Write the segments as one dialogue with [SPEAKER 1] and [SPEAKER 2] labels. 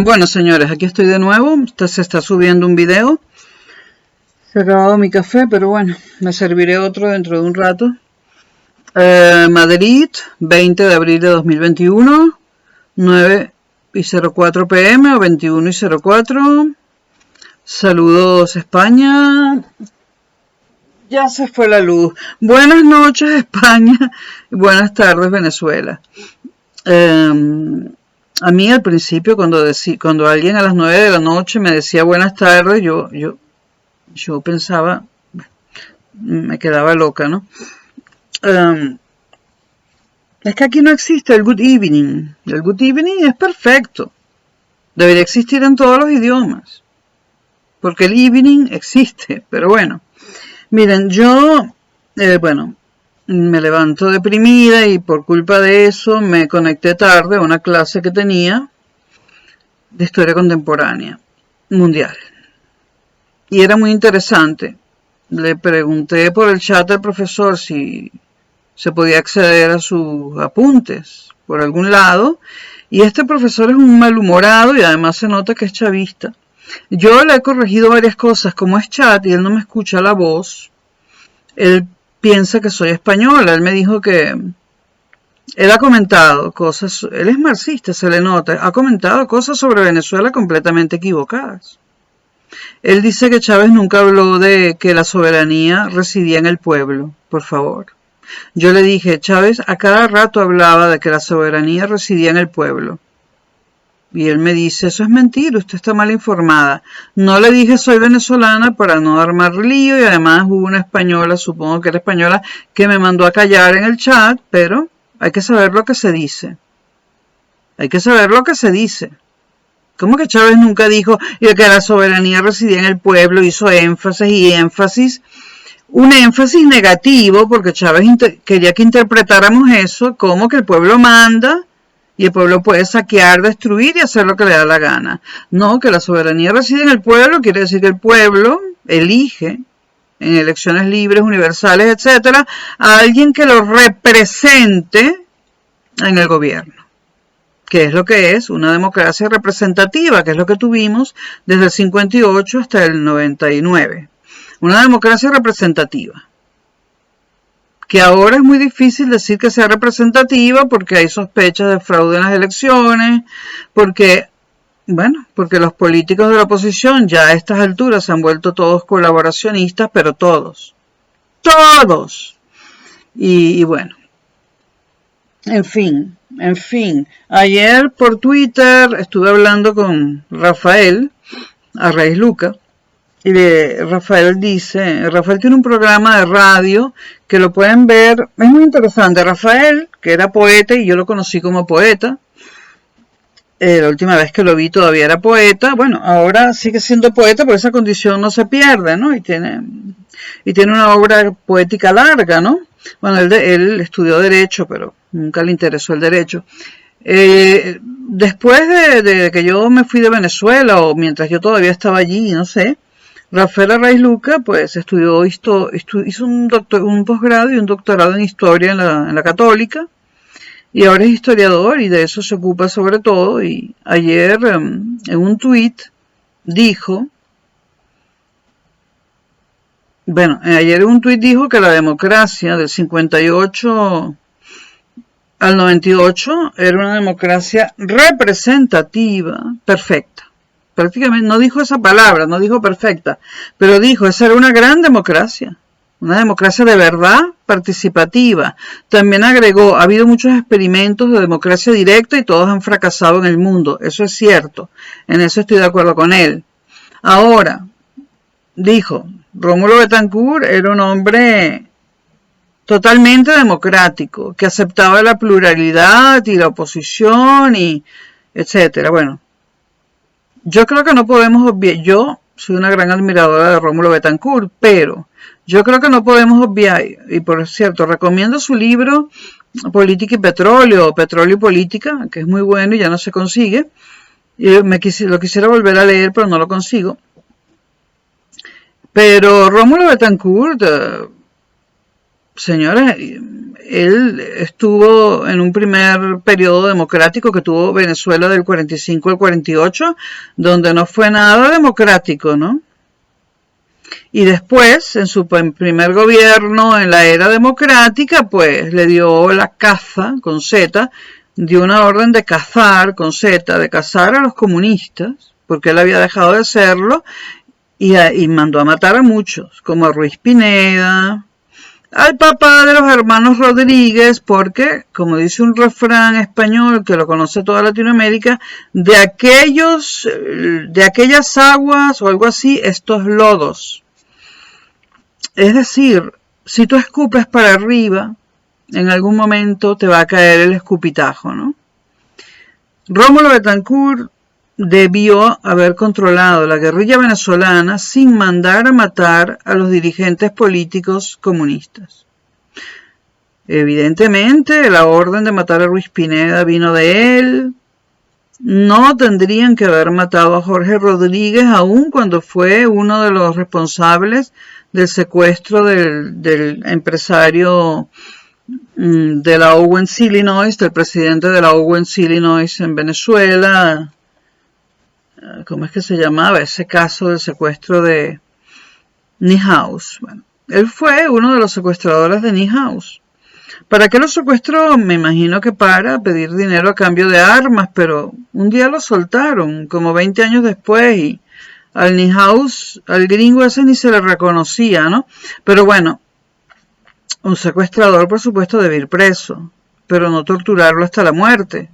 [SPEAKER 1] Bueno, señores, aquí estoy de nuevo. Se está subiendo un video. Se ha acabado mi café, pero bueno, me serviré otro dentro de un rato. Madrid, 20 de abril de 2021, 9:04 p.m. o 21:04. Saludos, España. Ya se fue la luz. Buenas noches, España. Buenas tardes, Venezuela. A mí al principio cuando alguien a las 9 de la noche me decía buenas tardes, yo pensaba, me quedaba loca, ¿no? Es que aquí no existe el good evening. El good evening es perfecto. Debería existir en todos los idiomas. Porque el evening existe, pero bueno. Miren, yo, me levanto deprimida y por culpa de eso me conecté tarde a una clase que tenía de historia contemporánea mundial. Y era muy interesante. Le pregunté por el chat al profesor si se podía acceder a sus apuntes por algún lado. Y este profesor es un malhumorado y además se nota que es chavista. Yo le he corregido varias cosas. Como es chat y él no me escucha la voz, él piensa que soy española. Él me dijo que él ha comentado cosas, él es marxista, se le nota, ha comentado cosas sobre Venezuela completamente equivocadas. Él dice que Chávez nunca habló de que la soberanía residía en el pueblo, por favor. Yo le dije, Chávez a cada rato hablaba de que la soberanía residía en el pueblo. Y él me dice, eso es mentira, usted está mal informada. No le dije soy venezolana para no armar lío y además hubo una española, supongo que era española, que me mandó a callar en el chat, pero hay que saber lo que se dice. Hay que saber lo que se dice. ¿Cómo que Chávez nunca dijo que la soberanía residía en el pueblo? Hizo énfasis, un énfasis negativo, porque Chávez quería que interpretáramos eso como que el pueblo manda y el pueblo puede saquear, destruir y hacer lo que le da la gana. No, que la soberanía reside en el pueblo, quiere decir que el pueblo elige en elecciones libres, universales, etcétera, a alguien que lo represente en el gobierno. Que es lo que es una democracia representativa, que es lo que tuvimos desde el 58 hasta el 99. Una democracia representativa. Que ahora es muy difícil decir que sea representativa porque hay sospechas de fraude en las elecciones, porque los políticos de la oposición ya a estas alturas se han vuelto todos colaboracionistas, pero todos. Y bueno, en fin, ayer por Twitter estuve hablando con Rafael Arraiz Luca y Rafael tiene un programa de radio que lo pueden ver, es muy interesante. Rafael, que era poeta y yo lo conocí como poeta, la última vez que lo vi todavía era poeta, bueno, ahora sigue siendo poeta, pero esa condición no se pierde, ¿no? Y tiene una obra poética larga, ¿no? Bueno, él estudió Derecho, pero nunca le interesó el Derecho. Después de que yo me fui de Venezuela, o mientras yo todavía estaba allí, no sé, Rafael Arraiz Luca, pues hizo un posgrado y un doctorado en Historia en la Católica, y ahora es historiador y de eso se ocupa sobre todo, y ayer en un tuit dijo que la democracia del 58 al 98 era una democracia representativa, perfecta. Prácticamente no dijo esa palabra, no dijo perfecta, pero dijo, esa era una gran democracia, una democracia de verdad participativa. También agregó, ha habido muchos experimentos de democracia directa y todos han fracasado en el mundo. Eso es cierto, en eso estoy de acuerdo con él. Ahora, dijo, Rómulo Betancourt era un hombre totalmente democrático, que aceptaba la pluralidad y la oposición y etcétera. Bueno, yo creo que no podemos obviar, yo soy una gran admiradora de Rómulo Betancourt, pero yo creo que no podemos obviar, y por cierto, recomiendo su libro Política y Petróleo, o Petróleo y Política, que es muy bueno y ya no se consigue, y lo quisiera volver a leer, pero no lo consigo. Pero Rómulo Betancourt, señores, él estuvo en un primer periodo democrático que tuvo Venezuela del 45 al 48, donde no fue nada democrático, ¿no? Y después, en su primer gobierno, en la era democrática, pues le dio la caza, con Z, dio una orden de cazar, con Z, de cazar a los comunistas, porque él había dejado de serlo, y mandó a matar a muchos, como a Ruiz Pineda, al papá de los hermanos Rodríguez, porque, como dice un refrán español que lo conoce toda Latinoamérica, de aquellas aguas o algo así, estos lodos. Es decir, si tú escupes para arriba, en algún momento te va a caer el escupitajo, ¿no? Rómulo Betancourt debió haber controlado la guerrilla venezolana sin mandar a matar a los dirigentes políticos comunistas. Evidentemente, la orden de matar a Ruiz Pineda vino de él. No tendrían que haber matado a Jorge Rodríguez, aun cuando fue uno de los responsables del secuestro del empresario de la Owens Illinois, del presidente de la Owens Illinois en Venezuela. ¿Cómo es que se llamaba ese caso del secuestro de Niehaus? Bueno, él fue uno de los secuestradores de Niehaus. ¿Para qué lo secuestró? Me imagino que para pedir dinero a cambio de armas, pero un día lo soltaron, como 20 años después, y al Niehaus, al gringo ese ni se le reconocía, ¿no? Pero bueno, un secuestrador, por supuesto, debe ir preso, pero no torturarlo hasta la muerte.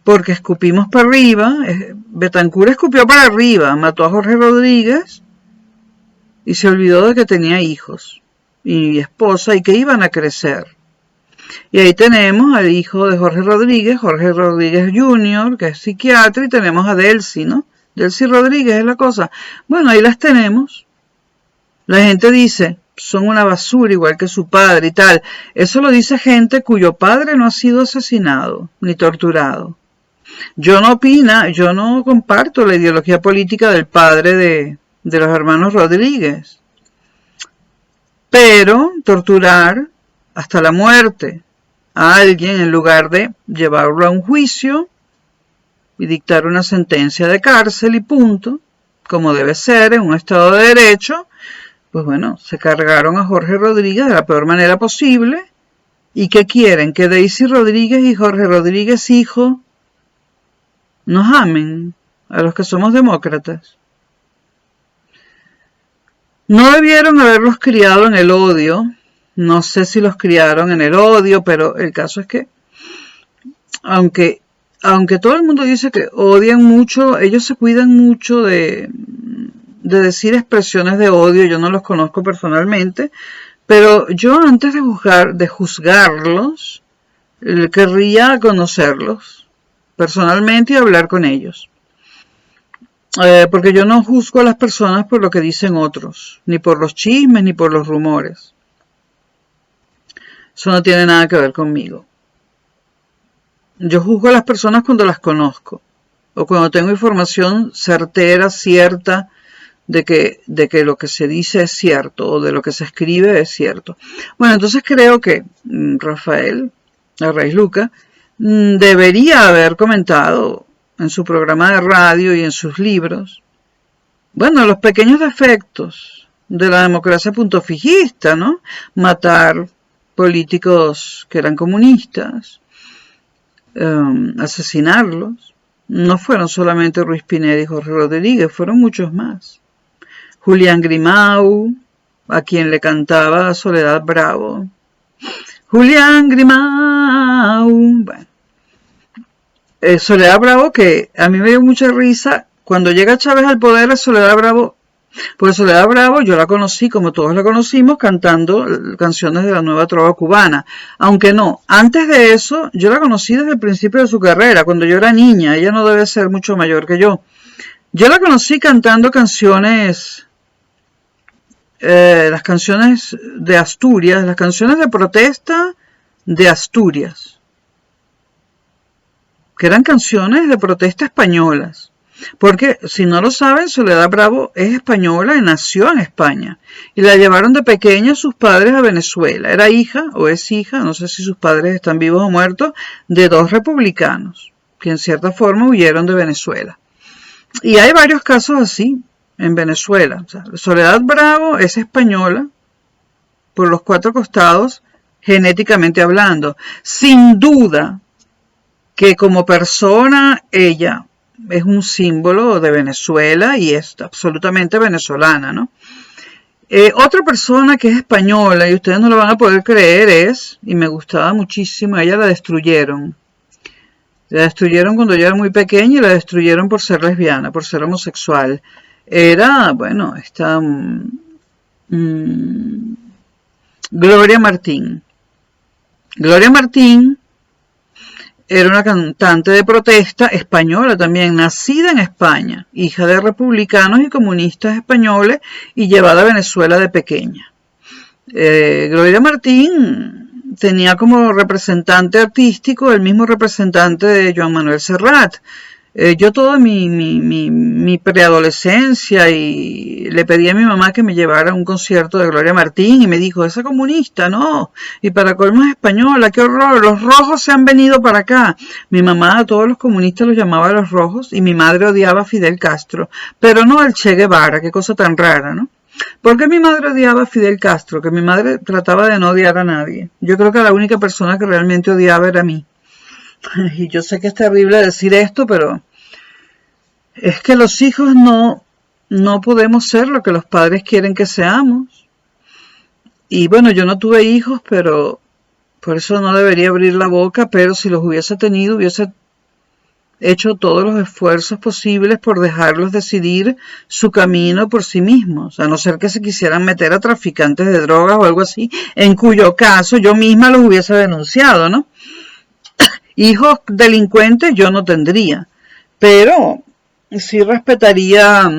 [SPEAKER 1] Porque escupimos para arriba, Betancourt escupió para arriba, mató a Jorge Rodríguez y se olvidó de que tenía hijos y esposa y que iban a crecer. Y ahí tenemos al hijo de Jorge Rodríguez Jr., que es psiquiatra, y tenemos a Delcy, ¿no? Delcy Rodríguez es la cosa. Bueno, ahí las tenemos. La gente dice, son una basura igual que su padre y tal. Eso lo dice gente cuyo padre no ha sido asesinado ni torturado. Yo no comparto la ideología política del padre de los hermanos Rodríguez. Pero torturar hasta la muerte a alguien en lugar de llevarlo a un juicio y dictar una sentencia de cárcel y punto, como debe ser en un Estado de Derecho, pues bueno, se cargaron a Jorge Rodríguez de la peor manera posible. ¿Y qué quieren? Que Daisy Rodríguez y Jorge Rodríguez hijo nos amen a los que somos demócratas. No debieron haberlos criado en el odio. No sé si los criaron en el odio, pero el caso es que, aunque todo el mundo dice que odian mucho, ellos se cuidan mucho de decir expresiones de odio. Yo no los conozco personalmente, pero yo antes de juzgarlos, querría conocerlos personalmente y hablar con ellos. Porque yo no juzgo a las personas por lo que dicen otros, ni por los chismes, ni por los rumores. Eso no tiene nada que ver conmigo. Yo juzgo a las personas cuando las conozco, o cuando tengo información certera, cierta, de que lo que se dice es cierto, o de lo que se escribe es cierto. Bueno, entonces creo que Rafael Arraiz Luca debería haber comentado en su programa de radio y en sus libros, bueno, los pequeños defectos de la democracia puntofijista, ¿no? Matar políticos que eran comunistas, asesinarlos. No fueron solamente Ruiz Pineda y Jorge Rodríguez, fueron muchos más. Julián Grimau, a quien le cantaba Soledad Bravo. Julián Grimau. Bueno, Soledad Bravo, que a mí me dio mucha risa. Cuando llega Chávez al poder, es Soledad Bravo. Pues Soledad Bravo yo la conocí, como todos la conocimos, cantando canciones de la nueva trova cubana. Aunque no, antes de eso, yo la conocí desde el principio de su carrera, cuando yo era niña. Ella no debe ser mucho mayor que yo. Yo la conocí cantando canciones, las canciones de Asturias, las canciones de protesta de Asturias, que eran canciones de protesta españolas. Porque, si no lo saben, Soledad Bravo es española y nació en España. Y la llevaron de pequeña sus padres a Venezuela. Era hija, o es hija, no sé si sus padres están vivos o muertos, de dos republicanos, que en cierta forma huyeron de Venezuela. Y hay varios casos así en Venezuela. O sea, Soledad Bravo es española por los cuatro costados, genéticamente hablando. Sin duda que como persona ella es un símbolo de Venezuela y es absolutamente venezolana, ¿no? Otra persona que es española, y ustedes no lo van a poder creer, es, y me gustaba muchísimo, ella la destruyeron. La destruyeron cuando yo era muy pequeña y la destruyeron por ser lesbiana, por ser homosexual. Era, bueno, esta Gloria Martín. Gloria Martín era una cantante de protesta española también, nacida en España, hija de republicanos y comunistas españoles y llevada a Venezuela de pequeña. Gloria Martín tenía como representante artístico el mismo representante de Joan Manuel Serrat. Yo toda mi preadolescencia y le pedí a mi mamá que me llevara a un concierto de Gloria Martín y me dijo, esa comunista, no, y para colmo es española, qué horror, los rojos se han venido para acá. Mi mamá a todos los comunistas los llamaba los rojos y mi madre odiaba a Fidel Castro, pero no al Che Guevara, qué cosa tan rara, ¿no? ¿Por qué mi madre odiaba a Fidel Castro? Que mi madre trataba de no odiar a nadie. Yo creo que la única persona que realmente odiaba era a mí. Y yo sé que es terrible decir esto, pero es que los hijos no podemos ser lo que los padres quieren que seamos. Y bueno, yo no tuve hijos, pero por eso no debería abrir la boca, pero si los hubiese tenido, hubiese hecho todos los esfuerzos posibles por dejarlos decidir su camino por sí mismos, a no ser que se quisieran meter a traficantes de drogas o algo así, en cuyo caso yo misma los hubiese denunciado, ¿no? Hijos delincuentes yo no tendría, pero sí respetaría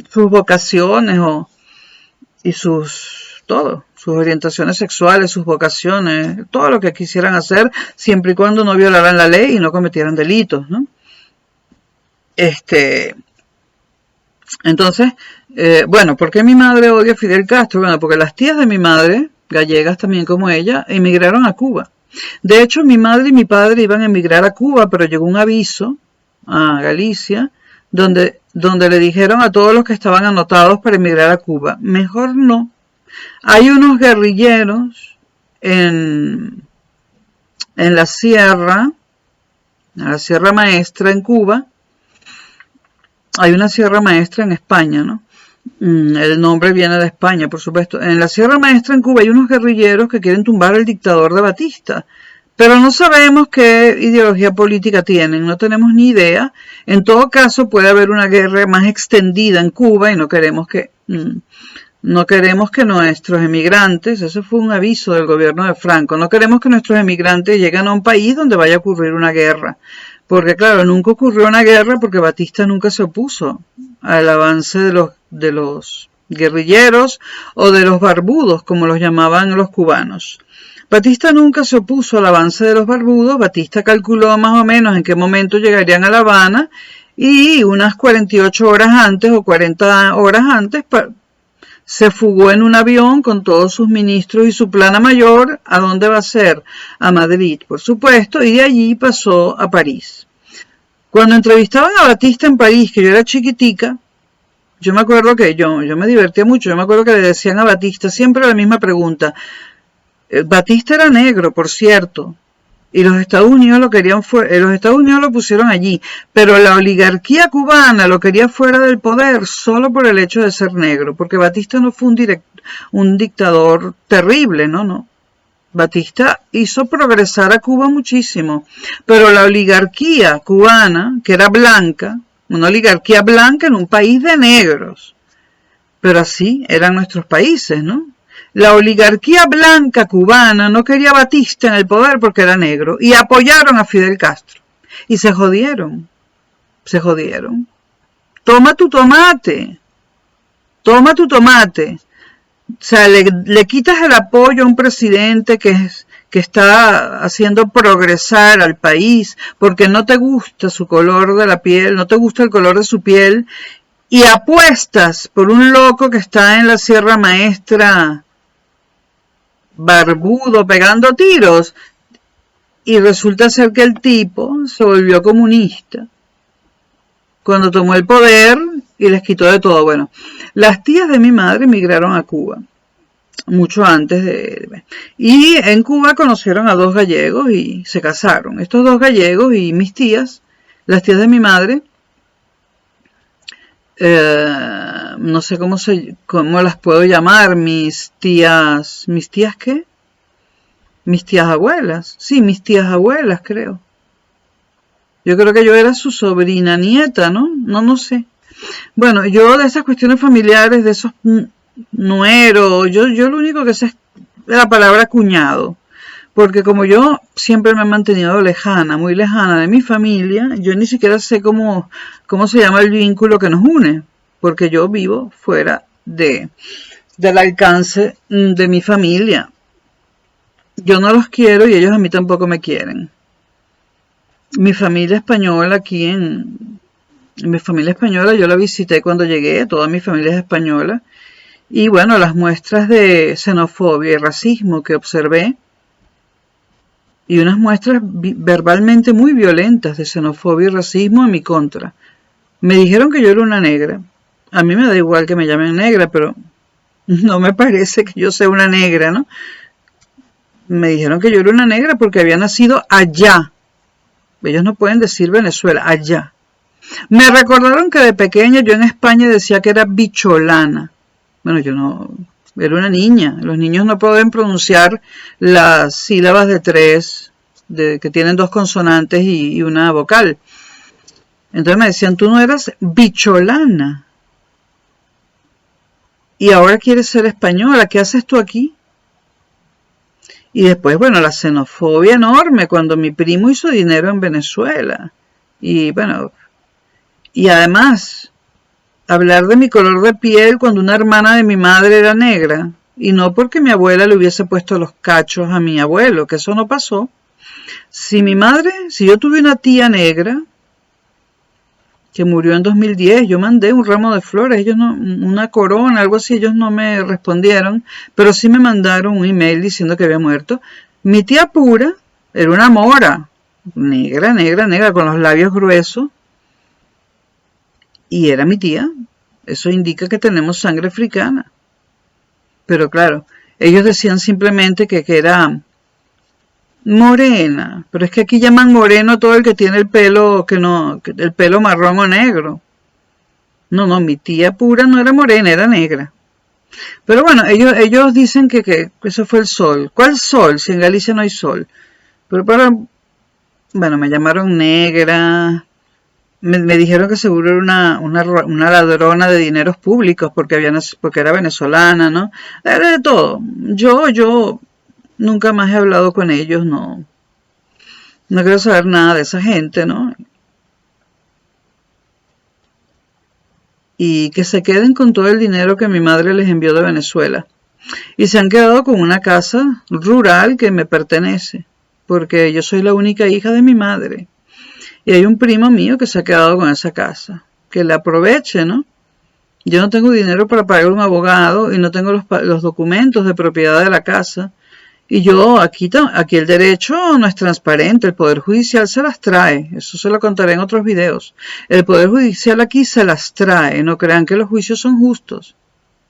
[SPEAKER 1] sus vocaciones y sus orientaciones sexuales, sus vocaciones, todo lo que quisieran hacer, siempre y cuando no violaran la ley y no cometieran delitos, ¿no? Entonces, bueno, ¿por qué mi madre odia a Fidel Castro? Bueno, porque las tías de mi madre, gallegas también como ella, emigraron a Cuba. De hecho, mi madre y mi padre iban a emigrar a Cuba, pero llegó un aviso a Galicia, donde le dijeron a todos los que estaban anotados para emigrar a Cuba, mejor no. Hay unos guerrilleros en la Sierra Maestra en Cuba. Hay una Sierra Maestra en España, ¿no? El nombre viene de España, por supuesto. En la Sierra Maestra en Cuba hay unos guerrilleros que quieren tumbar al dictador de Batista. Pero no sabemos qué ideología política tienen, no tenemos ni idea. En todo caso, puede haber una guerra más extendida en Cuba y no queremos que nuestros emigrantes, eso fue un aviso del gobierno de Franco, no queremos que nuestros emigrantes lleguen a un país donde vaya a ocurrir una guerra. Porque claro, nunca ocurrió una guerra porque Batista nunca se opuso al avance de los guerrilleros o de los barbudos, como los llamaban los cubanos. Batista nunca se opuso al avance de los barbudos. Batista calculó más o menos en qué momento llegarían a La Habana y unas 48 horas antes o 40 horas antes se fugó en un avión con todos sus ministros y su plana mayor. ¿A dónde va a ser? A Madrid, por supuesto, y de allí pasó a París. Cuando entrevistaban a Batista en París, que yo era chiquitica, yo me acuerdo que yo me divertía mucho, yo me acuerdo que le decían a Batista siempre la misma pregunta. Batista era negro, por cierto, y los Estados Unidos lo pusieron allí, pero la oligarquía cubana lo quería fuera del poder solo por el hecho de ser negro, porque Batista no fue un dictador terrible, no. Batista hizo progresar a Cuba muchísimo, pero la oligarquía cubana, que era blanca, una oligarquía blanca en un país de negros, pero así eran nuestros países, ¿no? La oligarquía blanca cubana no quería a Batista en el poder porque era negro y apoyaron a Fidel Castro y se jodieron. Toma tu tomate. O sea, le quitas el apoyo a un presidente que que está haciendo progresar al país, porque no te gusta su color de la piel, no te gusta el color de su piel, y apuestas por un loco que está en la Sierra Maestra barbudo pegando tiros, y resulta ser que el tipo se volvió comunista cuando tomó el poder y les quitó de todo. Bueno, las tías de mi madre emigraron a Cuba mucho antes y en Cuba conocieron a dos gallegos y se casaron. Estos dos gallegos y mis tías, las tías de mi madre, no sé cómo las puedo llamar, ¿mis tías qué? Mis tías abuelas, sí, mis tías abuelas, creo. Yo creo que yo era su sobrina nieta, ¿no? No sé. Bueno, yo de esas cuestiones familiares, de esos nueros, yo lo único que sé es la palabra cuñado. Porque como yo siempre me he mantenido lejana, muy lejana de mi familia, yo ni siquiera sé cómo se llama el vínculo que nos une. Porque yo vivo fuera del alcance de mi familia. Yo no los quiero y ellos a mí tampoco me quieren. Mi familia española mi familia española yo la visité cuando llegué, toda mi familia es española. Y bueno, las muestras de xenofobia y racismo que observé, y unas muestras verbalmente muy violentas de xenofobia y racismo en mi contra. Me dijeron que yo era una negra. A mí me da igual que me llamen negra, pero no me parece que yo sea una negra, ¿no? Me dijeron que yo era una negra porque había nacido allá. Ellos no pueden decir Venezuela, allá. Me recordaron que de pequeña yo en España decía que era bicholana. Bueno, yo no, era una niña. Los niños no pueden pronunciar las sílabas de tres, que tienen dos consonantes y una vocal. Entonces me decían, tú no eras bicholana. Y ahora quieres ser española, ¿qué haces tú aquí? Y después, bueno, la xenofobia enorme cuando mi primo hizo dinero en Venezuela. Y bueno, y además, hablar de mi color de piel cuando una hermana de mi madre era negra. Y no porque mi abuela le hubiese puesto los cachos a mi abuelo, que eso no pasó. Si yo tuve una tía negra que murió en 2010, yo mandé un ramo de flores, ellos no, una corona, algo así, ellos no me respondieron, pero sí me mandaron un email diciendo que había muerto. Mi tía pura era una mora, negra, con los labios gruesos, y era mi tía. Eso indica que tenemos sangre africana. Pero claro, ellos decían simplemente que era morena, pero es que aquí llaman moreno todo el que tiene el pelo el pelo marrón o negro. No, mi tía pura no era morena, era negra. Pero bueno, ellos dicen que eso fue el sol. ¿Cuál sol? Si en Galicia no hay sol. Bueno, me llamaron negra. Me dijeron que seguro era una ladrona de dineros públicos porque era venezolana, ¿no? Era de todo. Yo nunca más he hablado con ellos, no quiero saber nada de esa gente, ¿no? Y que se queden con todo el dinero que mi madre les envió de Venezuela. Y se han quedado con una casa rural que me pertenece, porque yo soy la única hija de mi madre. Y hay un primo mío que se ha quedado con esa casa. Que la aproveche, ¿no? Yo no tengo dinero para pagar un abogado y no tengo los documentos de propiedad de la casa. Y aquí el derecho no es transparente, el Poder Judicial se las trae, eso se lo contaré en otros videos. El Poder Judicial aquí se las trae, no crean que los juicios son justos.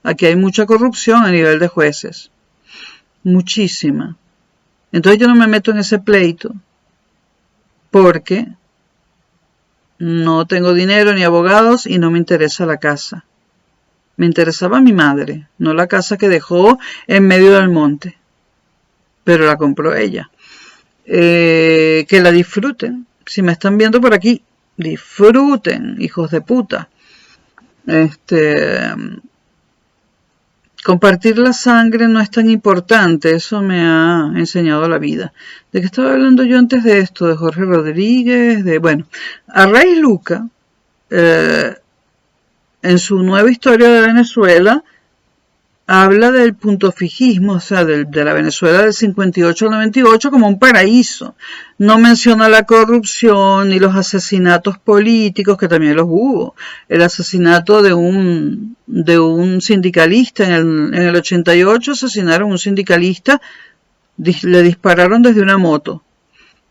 [SPEAKER 1] Aquí hay mucha corrupción a nivel de jueces, muchísima. Entonces yo no me meto en ese pleito, porque no tengo dinero ni abogados y no me interesa la casa. Me interesaba mi madre, no la casa que dejó en medio del monte. Pero la compró ella. Que la disfruten. Si me están viendo por aquí, disfruten, hijos de puta. Compartir la sangre no es tan importante, eso me ha enseñado la vida. ¿De qué estaba hablando yo antes de esto? De Jorge Rodríguez, a Rey Luca, en su nueva historia de Venezuela, habla del puntofijismo, o sea, de la Venezuela del 58 al 98 como un paraíso. No menciona la corrupción ni los asesinatos políticos, que también los hubo. El asesinato de un sindicalista en el 88, asesinaron a un sindicalista, le dispararon desde una moto,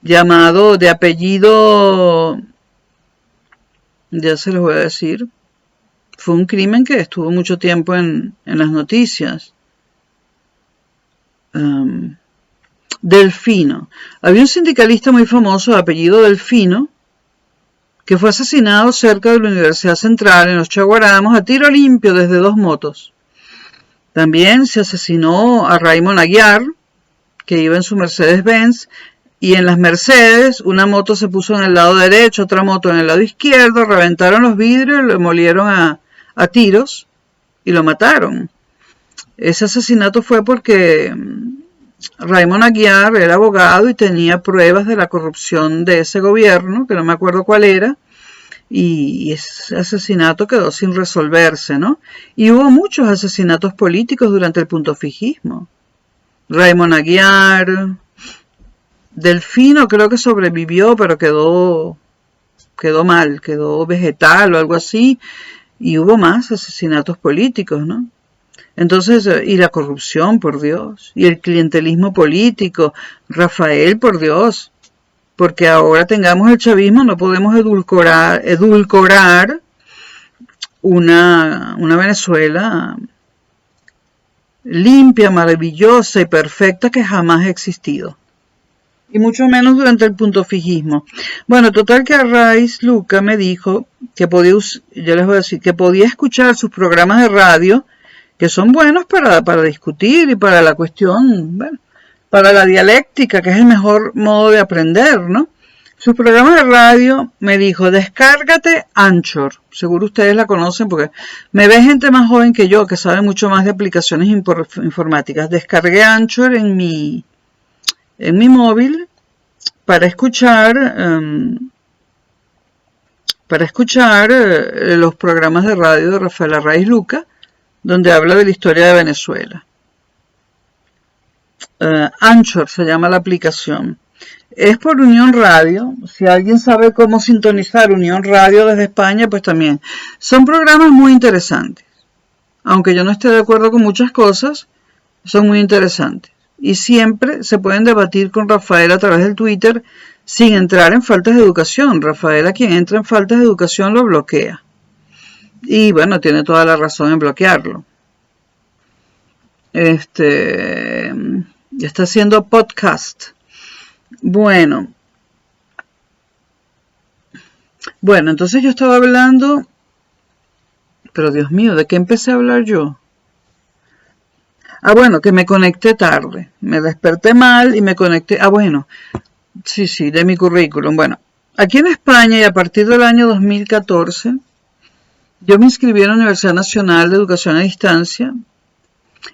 [SPEAKER 1] llamado de apellido, ya se los voy a decir. Fue un crimen que estuvo mucho tiempo en las noticias. Delfino. Había un sindicalista muy famoso de apellido Delfino que fue asesinado cerca de la Universidad Central en los Chaguaramos a tiro limpio desde 2 motos. También se asesinó a Raymond Aguiar, que iba en su Mercedes-Benz, y en las Mercedes una moto se puso en el lado derecho, otra moto en el lado izquierdo, reventaron los vidrios, lo molieron a tiros y lo mataron. Ese asesinato fue porque Raymond Aguiar era abogado y tenía pruebas de la corrupción de ese gobierno, que no me acuerdo cuál era, y ese asesinato quedó sin resolverse, ¿no? Y hubo muchos asesinatos políticos durante el puntofijismo. Raymond Aguiar, Delfino creo que sobrevivió, pero quedó mal, quedó vegetal o algo así, y hubo más asesinatos políticos, ¿no? Entonces, y la corrupción, por Dios, y el clientelismo político, Rafael, por Dios, porque ahora tengamos el chavismo, no podemos edulcorar una Venezuela limpia, maravillosa y perfecta que jamás ha existido. Y mucho menos durante el puntofijismo. Bueno, total que Arraiz Luca me dijo que podía, yo les voy a decir, que podía escuchar sus programas de radio, que son buenos para discutir y para la cuestión, bueno, para la dialéctica, que es el mejor modo de aprender, ¿no? Sus programas de radio, me dijo, descárgate Anchor. Seguro ustedes la conocen porque me ve gente más joven que yo, que sabe mucho más de aplicaciones informáticas. Descargué Anchor en mi móvil para escuchar los programas de radio de Rafael Arraiz Luca, donde habla de la historia de Venezuela. Anchor se llama la aplicación. Es por Unión Radio. Si alguien sabe cómo sintonizar Unión Radio desde España, pues también. Son programas muy interesantes. Aunque yo no esté de acuerdo con muchas cosas, son muy interesantes. Y siempre se pueden debatir con Rafael a través del Twitter sin entrar en faltas de educación. Rafael, a quien entra en faltas de educación, lo bloquea. Y bueno, tiene toda la razón en bloquearlo. Está haciendo podcast. Bueno, entonces yo estaba hablando, pero Dios mío, ¿de qué empecé a hablar yo? Bueno, que me conecté tarde, me desperté mal y me conecté, sí, de mi currículum. Bueno, aquí en España y a partir del año 2014, yo me inscribí en la Universidad Nacional de Educación a Distancia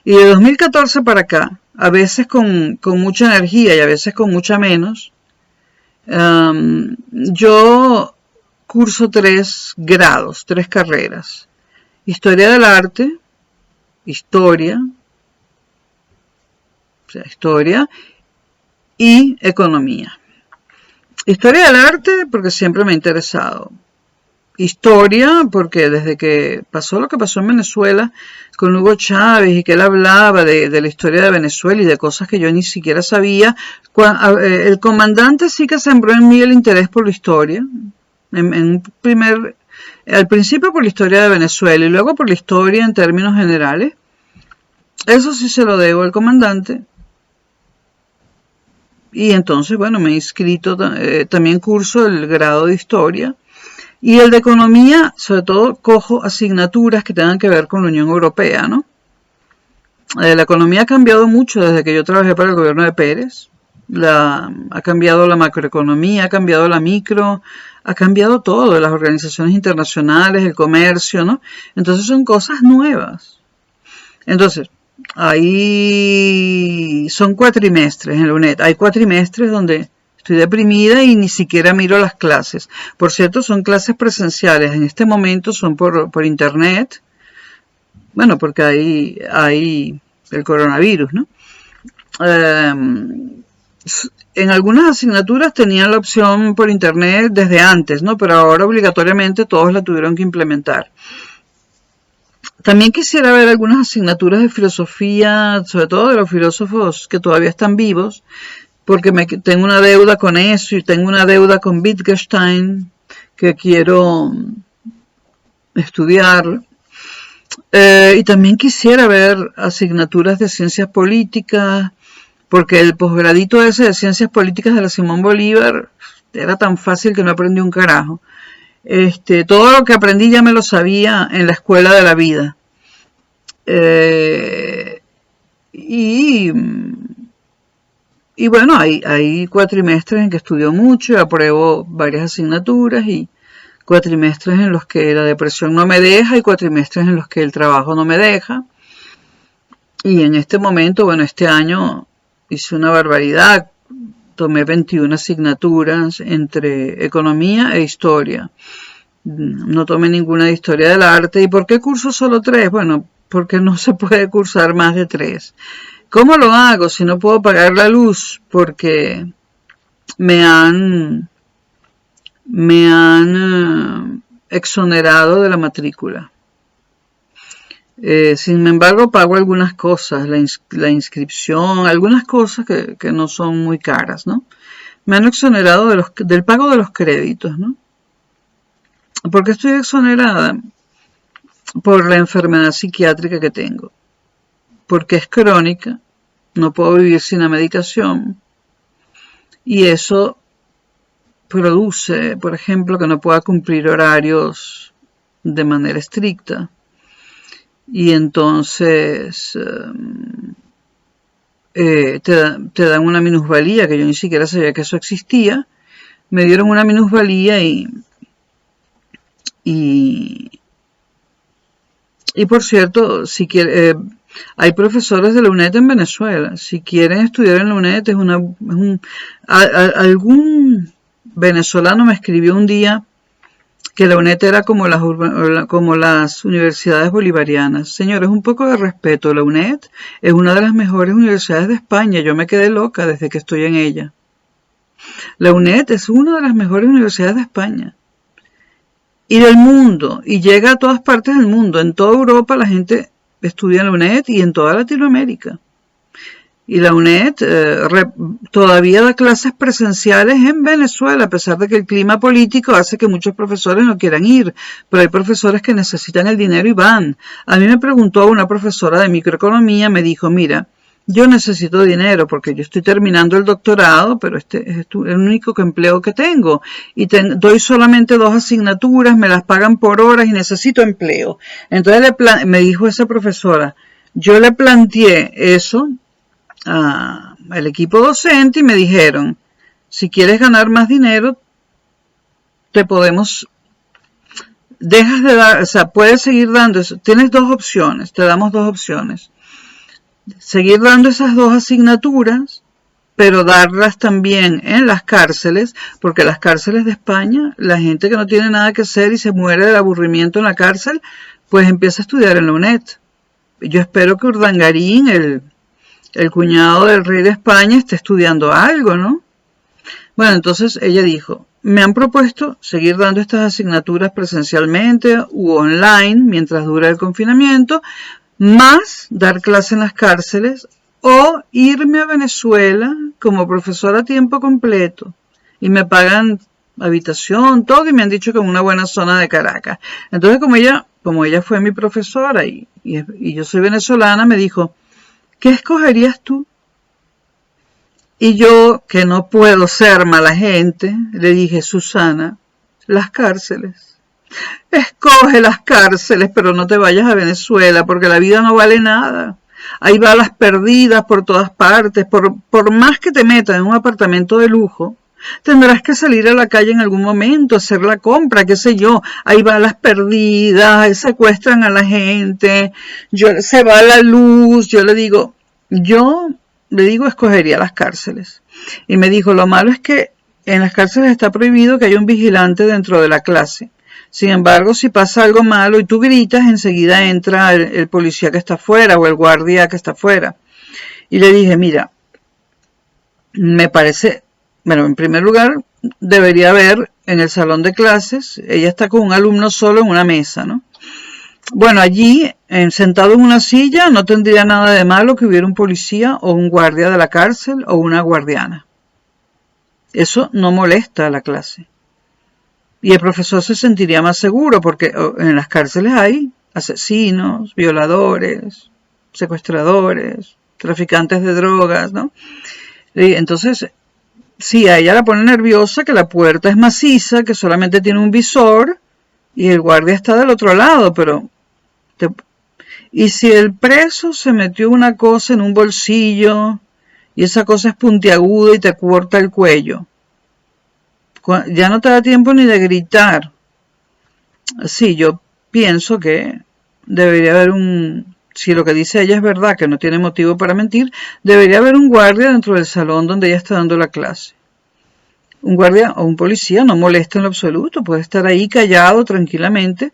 [SPEAKER 1] y de 2014 para acá, a veces con mucha energía y a veces con mucha menos, yo curso 3 grados, 3 carreras. Historia del arte, historia y economía. Historia del arte porque siempre me ha interesado. Historia porque desde que pasó lo que pasó en Venezuela con Hugo Chávez y que él hablaba de la historia de Venezuela y de cosas que yo ni siquiera sabía, el comandante sí que sembró en mí el interés por la historia, al principio por la historia de Venezuela y luego por la historia en términos generales. Eso sí se lo debo al comandante. Y entonces, bueno, me he inscrito, también curso el grado de historia. Y el de economía, sobre todo, cojo asignaturas que tengan que ver con la Unión Europea, ¿no? La economía ha cambiado mucho desde que yo trabajé para el gobierno de Pérez. Ha cambiado la macroeconomía, ha cambiado la micro, ha cambiado todo, las organizaciones internacionales, el comercio, ¿no? Entonces son cosas nuevas. Entonces, ahí son cuatrimestres en la UNED. Hay cuatrimestres donde estoy deprimida y ni siquiera miro las clases. Por cierto, son clases presenciales. En este momento son por internet. Bueno, porque hay el coronavirus, ¿no? En algunas asignaturas tenían la opción por internet desde antes, ¿no? Pero ahora obligatoriamente todos la tuvieron que implementar. También quisiera ver algunas asignaturas de filosofía, sobre todo de los filósofos que todavía están vivos, porque tengo una deuda con eso y tengo una deuda con Wittgenstein que quiero estudiar. Y también quisiera ver asignaturas de ciencias políticas, porque el posgradito ese de ciencias políticas de la Simón Bolívar era tan fácil que no aprendí un carajo. Todo lo que aprendí ya me lo sabía en la escuela de la vida. Y bueno, hay cuatrimestres en que estudio mucho y apruebo varias asignaturas y cuatrimestres en los que la depresión no me deja y cuatrimestres en los que el trabajo no me deja. Y en este momento, bueno, este año hice una barbaridad. Tomé 21 asignaturas entre economía e historia. No tomé ninguna de historia del arte. ¿Y por qué curso solo 3? Bueno, porque no se puede cursar más de 3. ¿Cómo lo hago si no puedo pagar la luz? Porque me han exonerado de la matrícula. Sin embargo, pago algunas cosas, la inscripción, algunas cosas que no son muy caras, ¿no? Me han exonerado del pago de los créditos, ¿no? ¿Por qué estoy exonerada? Por la enfermedad psiquiátrica que tengo. Porque es crónica, no puedo vivir sin la medicación. Y eso produce, por ejemplo, que no pueda cumplir horarios de manera estricta. Y entonces te dan una minusvalía, que yo ni siquiera sabía que eso existía. Me dieron una minusvalía y por cierto, si hay profesores de la UNED en Venezuela. Si quieren estudiar en la UNED, algún venezolano me escribió un día que la UNED era como las universidades bolivarianas. Señores, un poco de respeto. La UNED es una de las mejores universidades de España. Yo me quedé loca desde que estoy en ella. La UNED es una de las mejores universidades de España y del mundo, y llega a todas partes del mundo. En toda Europa la gente estudia en la UNED y en toda Latinoamérica. Y la UNED todavía da clases presenciales en Venezuela, a pesar de que el clima político hace que muchos profesores no quieran ir, pero hay profesores que necesitan el dinero y van. A mí me preguntó una profesora de microeconomía, me dijo, mira, yo necesito dinero porque yo estoy terminando el doctorado, pero este es el único empleo que tengo. Y doy solamente 2 asignaturas, me las pagan por horas y necesito empleo. Entonces me dijo esa profesora, yo le planteé eso al equipo docente y me dijeron, si quieres ganar más dinero, te podemos, dejas de dar, o sea, puedes seguir dando eso. Tienes 2 opciones, te damos 2 opciones. Seguir dando esas 2 asignaturas, pero darlas también en las cárceles, porque las cárceles de España, la gente que no tiene nada que hacer y se muere del aburrimiento en la cárcel, pues empieza a estudiar en la UNED. Yo espero que Urdangarín, el cuñado del rey de España, esté estudiando algo, ¿no? Bueno, entonces ella dijo, me han propuesto seguir dando estas asignaturas presencialmente u online mientras dura el confinamiento, más dar clase en las cárceles o irme a Venezuela como profesora a tiempo completo y me pagan habitación, todo, y me han dicho que en una buena zona de Caracas. Entonces como ella fue mi profesora y yo soy venezolana, me dijo, ¿qué escogerías tú? Y yo, que no puedo ser mala gente, le dije, Susana, las cárceles. Escoge las cárceles, pero no te vayas a Venezuela, porque la vida no vale nada. Hay balas perdidas por todas partes. Por más que te metas en un apartamento de lujo, tendrás que salir a la calle en algún momento, hacer la compra, qué sé yo. Hay balas perdidas, secuestran a la gente, se va la luz. Yo le digo, escogería las cárceles. Y me dijo, lo malo es que en las cárceles está prohibido que haya un vigilante dentro de la clase. Sin embargo, si pasa algo malo y tú gritas, enseguida entra el policía que está afuera o el guardia que está afuera. Y le dije, mira, me parece, bueno, en primer lugar, debería haber en el salón de clases, ella está con un alumno solo en una mesa, ¿no? Bueno, allí, sentado en una silla, no tendría nada de malo que hubiera un policía o un guardia de la cárcel o una guardiana. Eso no molesta a la clase. Y el profesor se sentiría más seguro porque en las cárceles hay asesinos, violadores, secuestradores, traficantes de drogas, ¿no? Y entonces, sí, a ella la pone nerviosa que la puerta es maciza, que solamente tiene un visor y el guardia está del otro lado, pero... Y si el preso se metió una cosa en un bolsillo y esa cosa es puntiaguda y te corta el cuello, ya no te da tiempo ni de gritar. Sí, yo pienso que debería haber si lo que dice ella es verdad, que no tiene motivo para mentir, debería haber un guardia dentro del salón donde ella está dando la clase. Un guardia o un policía no molesta en lo absoluto, puede estar ahí callado tranquilamente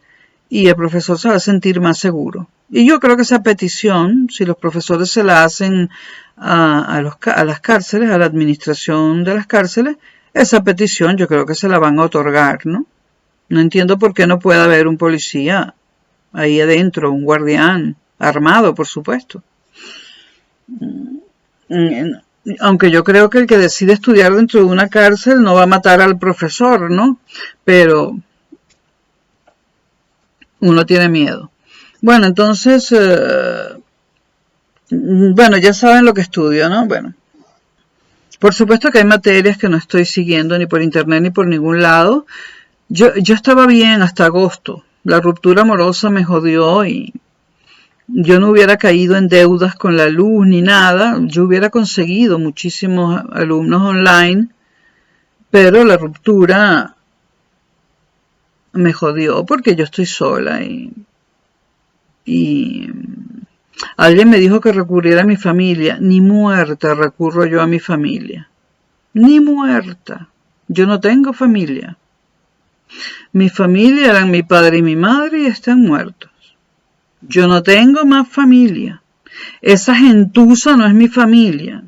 [SPEAKER 1] y el profesor se va a sentir más seguro. Y yo creo que esa petición, si los profesores se la hacen a las cárceles, a la administración de las cárceles, esa petición yo creo que se la van a otorgar, ¿no? No entiendo por qué no puede haber un policía ahí adentro, un guardián, armado, por supuesto. Aunque yo creo que el que decide estudiar dentro de una cárcel no va a matar al profesor, ¿no? Pero uno tiene miedo. Bueno, entonces, bueno, ya saben lo que estudio, ¿no? Bueno, por supuesto que hay materias que no estoy siguiendo ni por internet ni por ningún lado. Yo estaba bien hasta agosto. La ruptura amorosa me jodió y yo no hubiera caído en deudas con la luz ni nada. Yo hubiera conseguido muchísimos alumnos online, pero la ruptura me jodió porque yo estoy sola y alguien me dijo que recurriera a mi familia. Ni muerta recurro yo a mi familia. Ni muerta. Yo no tengo familia. Mi familia eran mi padre y mi madre y están muertos. Yo no tengo más familia. Esa gentuza no es mi familia.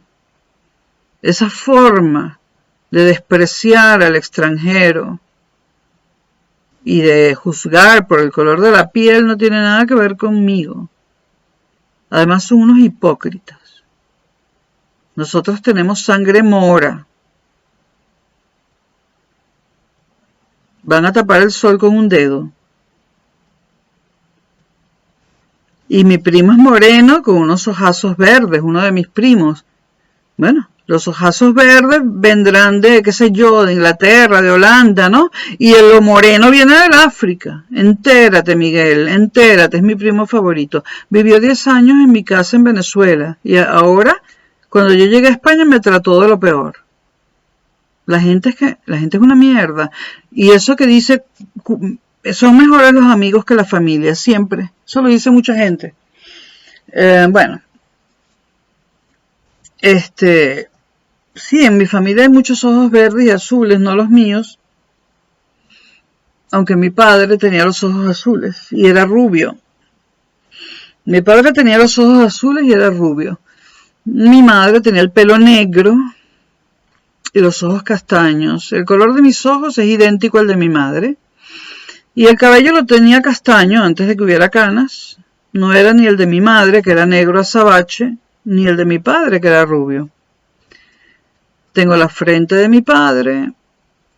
[SPEAKER 1] Esa forma de despreciar al extranjero y de juzgar por el color de la piel no tiene nada que ver conmigo. Además son unos hipócritas. Nosotros tenemos sangre mora. Van a tapar el sol con un dedo. Y mi primo es moreno con unos ojazos verdes, uno de mis primos. Bueno, los ojazos verdes vendrán de, qué sé yo, de Inglaterra, de Holanda, ¿no? Y lo moreno viene del África. Entérate, Miguel, entérate, es mi primo favorito. Vivió 10 años en mi casa en Venezuela. Y ahora, cuando yo llegué a España, me trató de lo peor. La gente es una mierda. Y eso que dice, son mejores los amigos que la familia, siempre. Eso lo dice mucha gente. Bueno. Sí, en mi familia hay muchos ojos verdes y azules, no los míos. Aunque mi padre tenía los ojos azules y era rubio. Mi padre tenía los ojos azules y era rubio. Mi madre tenía el pelo negro y los ojos castaños. El color de mis ojos es idéntico al de mi madre. Y el cabello lo tenía castaño antes de que hubiera canas. No era ni el de mi madre, que era negro azabache, ni el de mi padre, que era rubio. Tengo la frente de mi padre,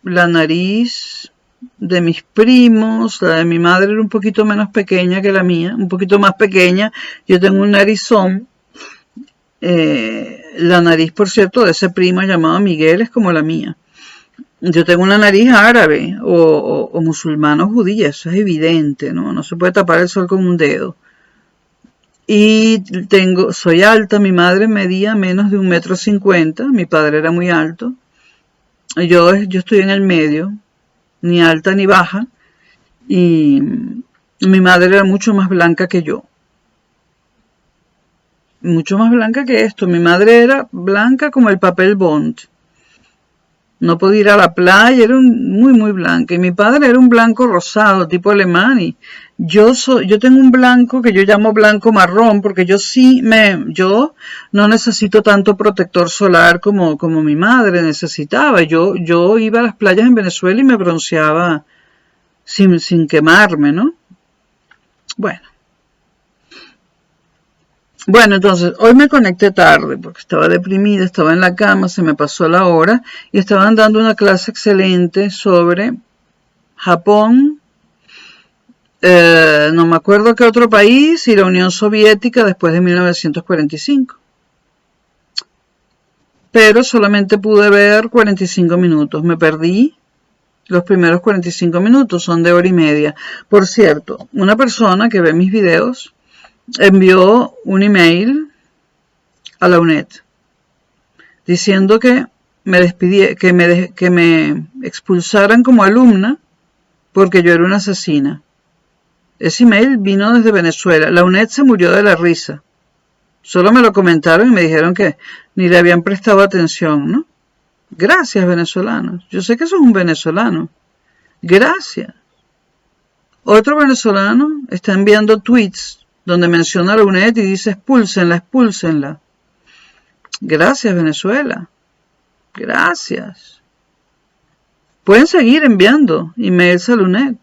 [SPEAKER 1] la nariz de mis primos, la de mi madre era un poquito menos pequeña que la mía, un poquito más pequeña. Yo tengo un narizón. La nariz, por cierto, de ese primo llamado Miguel es como la mía. Yo tengo una nariz árabe o musulmana o judía, eso es evidente, ¿no? No se puede tapar el sol con un dedo. Y soy alta, mi madre medía menos de 1,50 m, mi padre era muy alto. Yo estoy en el medio, ni alta ni baja, y mi madre era mucho más blanca que yo. Mucho más blanca que esto. Mi madre era blanca como el papel Bond. No podía ir a la playa, era muy blanca. Y mi padre era un blanco rosado, tipo alemán. Y yo tengo un blanco que yo llamo blanco marrón, porque yo no necesito tanto protector solar como mi madre necesitaba. Yo iba a las playas en Venezuela y me bronceaba sin quemarme, ¿no? Bueno, entonces, hoy me conecté tarde porque estaba deprimida, estaba en la cama, se me pasó la hora y estaban dando una clase excelente sobre Japón, no me acuerdo qué otro país, y la Unión Soviética después de 1945. Pero solamente pude ver 45 minutos, me perdí los primeros 45 minutos, son de hora y media. Por cierto, una persona que ve mis videos envió un email a la UNED diciendo que me expulsaran como alumna porque yo era una asesina. Ese email vino desde Venezuela. La UNED se murió de la risa. Solo me lo comentaron y me dijeron que ni le habían prestado atención, ¿no? Gracias, venezolanos. Yo sé que sos un venezolano. Gracias. Otro venezolano está enviando tweets donde menciona a la UNED y dice expúlsenla, expúlsenla. Gracias, Venezuela. Gracias. Pueden seguir enviando emails a la UNED.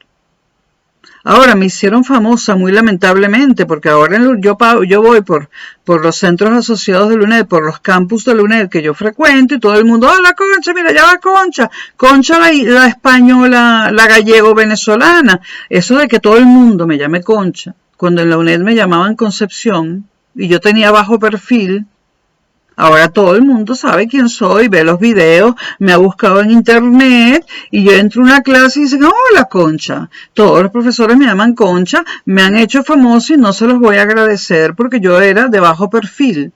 [SPEAKER 1] Ahora me hicieron famosa muy lamentablemente porque ahora yo voy por los centros asociados de la UNED, por los campus de la UNED que yo frecuento y todo el mundo, ¡hola Concha! Mira, ya va Concha. Concha la española, la gallego-venezolana. Eso de que todo el mundo me llame Concha. Cuando en la UNED me llamaban Concepción y yo tenía bajo perfil, ahora todo el mundo sabe quién soy, ve los videos, me ha buscado en internet y yo entro a una clase y dicen, hola Concha. Todos los profesores me llaman Concha, me han hecho famoso y no se los voy a agradecer porque yo era de bajo perfil.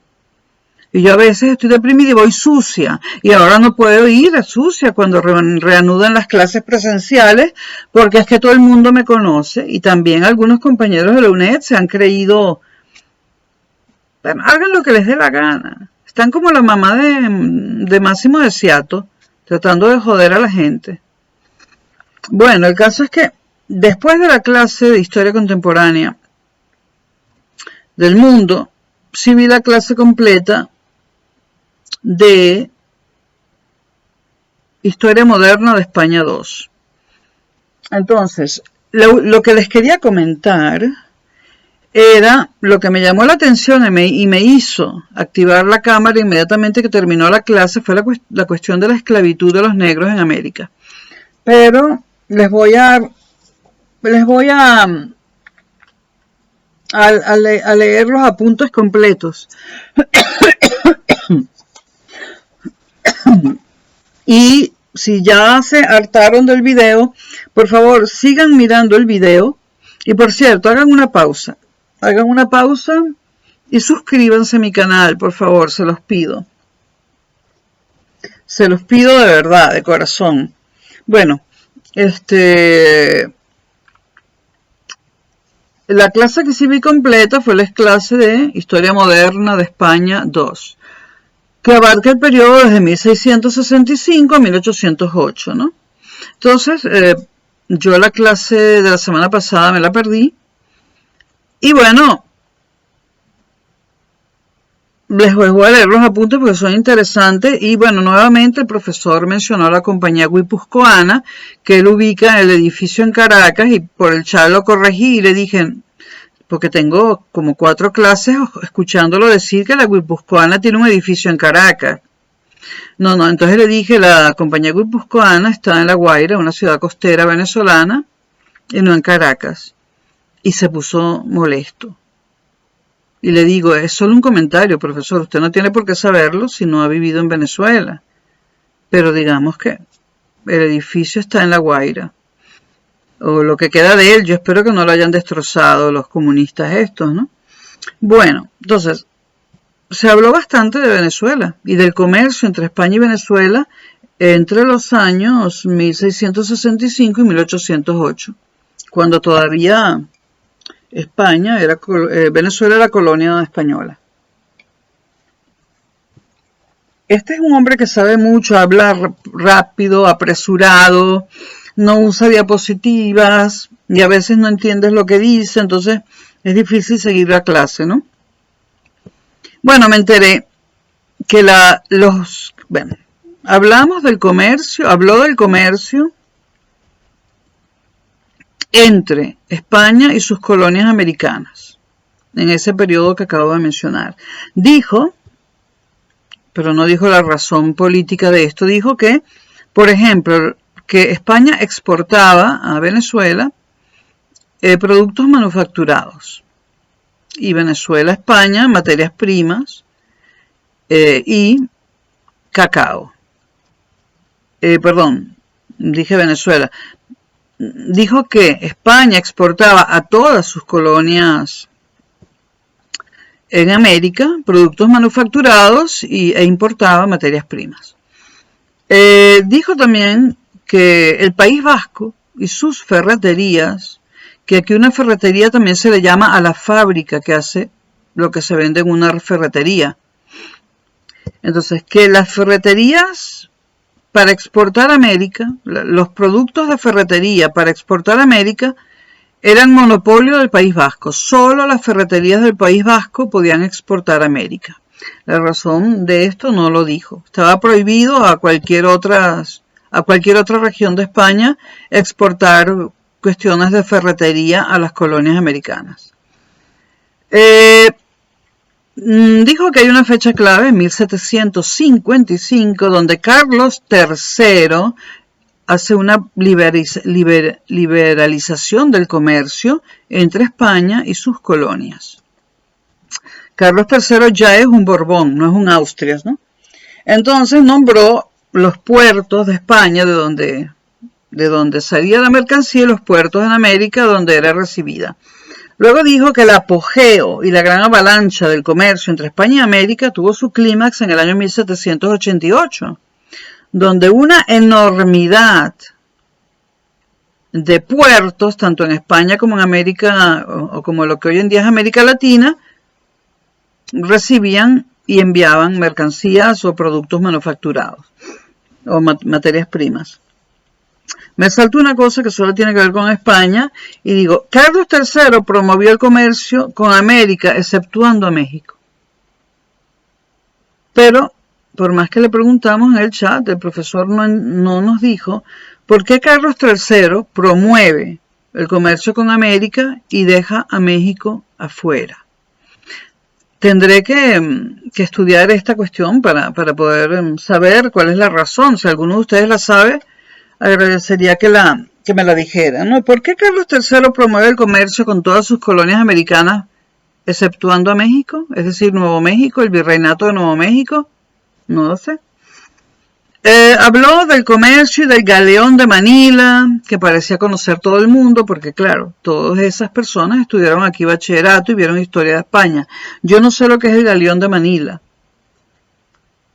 [SPEAKER 1] Y yo a veces estoy deprimida y voy sucia. Y ahora no puedo ir a sucia cuando reanudan las clases presenciales porque es que todo el mundo me conoce. Y también algunos compañeros de la UNED se han creído, bueno, hagan lo que les dé la gana. Están como la mamá de Máximo de Seattle, tratando de joder a la gente. Bueno, el caso es que después de la clase de Historia Contemporánea del Mundo, sí vi la clase completa de Historia Moderna de España 2. Entonces, lo que les quería comentar era lo que me llamó la atención y me hizo activar la cámara inmediatamente que terminó la clase fue la cuestión de la esclavitud de los negros en América. Pero les voy a leer los apuntes completos. Y si ya se hartaron del video, por favor sigan mirando el video. Y por cierto, hagan una pausa y suscríbanse a mi canal, por favor, se los pido. Se los pido de verdad, de corazón. Bueno, la clase que sí vi completa fue la clase de Historia Moderna de España 2, que abarca el periodo desde 1665 a 1808, ¿no? Entonces, yo la clase de la semana pasada me la perdí. Y bueno, les voy a leer los apuntes porque son interesantes. Y bueno, nuevamente el profesor mencionó a la compañía guipuzcoana, que él ubica en el edificio en Caracas, y por el chat lo corregí y le dije, porque tengo como 4 clases escuchándolo decir que la guipuzcoana tiene un edificio en Caracas. No, entonces le dije, la compañía guipuzcoana está en La Guaira, una ciudad costera venezolana, y no en Caracas. Y se puso molesto. Y le digo, es solo un comentario, profesor, usted no tiene por qué saberlo si no ha vivido en Venezuela. Pero digamos que el edificio está en La Guaira. O lo que queda de él, yo espero que no lo hayan destrozado los comunistas estos, ¿no? Bueno, entonces, se habló bastante de Venezuela y del comercio entre España y Venezuela entre los años 1665 y 1808, cuando todavía Venezuela era colonia española. este es un hombre que sabe mucho, habla rápido, apresurado, no usa diapositivas y a veces no entiendes lo que dice, entonces es difícil seguir la clase, ¿no? Bueno, me enteré que bueno, hablamos del comercio, habló del comercio entre España y sus colonias americanas, en ese periodo que acabo de mencionar. Dijo, pero no dijo la razón política de esto, dijo que, por ejemplo, que España exportaba a Venezuela productos manufacturados y Venezuela a España materias primas y cacao. Perdón, dije Venezuela. Dijo que España exportaba a todas sus colonias en América productos manufacturados e importaba materias primas. Dijo también que el País Vasco y sus ferreterías, que aquí una ferretería también se le llama a la fábrica que hace lo que se vende en una ferretería. Entonces, que las ferreterías para exportar a América, los productos de ferretería para exportar a América eran monopolio del País Vasco. Solo las ferreterías del País Vasco podían exportar a América. La razón de esto no lo dijo. Estaba prohibido a cualquier otra región de España exportar cuestiones de ferretería a las colonias americanas. Dijo que hay una fecha clave en 1755 donde Carlos III hace una liberalización del comercio entre España y sus colonias. Carlos III ya es un Borbón, no es un Austrias, ¿no? Entonces nombró los puertos de España de donde salía la mercancía y los puertos en América donde era recibida. Luego dijo que el apogeo y la gran avalancha del comercio entre España y América tuvo su clímax en el año 1788, donde una enormidad de puertos, tanto en España como en América, o como lo que hoy en día es América Latina, recibían y enviaban mercancías o productos manufacturados o materias primas. Me salto una cosa que solo tiene que ver con España y digo, Carlos III promovió el comercio con América, exceptuando a México. Pero, por más que le preguntamos en el chat, el profesor no nos dijo por qué Carlos III promueve el comercio con América y deja a México afuera. Tendré que estudiar esta cuestión para poder saber cuál es la razón. Si alguno de ustedes la sabe, agradecería que me la dijera, ¿no? ¿Por qué Carlos III promueve el comercio con todas sus colonias americanas, exceptuando a México? Es decir, Nuevo México, el virreinato de Nuevo México. No lo sé. Habló del comercio y del galeón de Manila, que parecía conocer todo el mundo, porque claro, todas esas personas estudiaron aquí bachillerato y vieron historia de España. Yo no sé lo que es el galeón de Manila,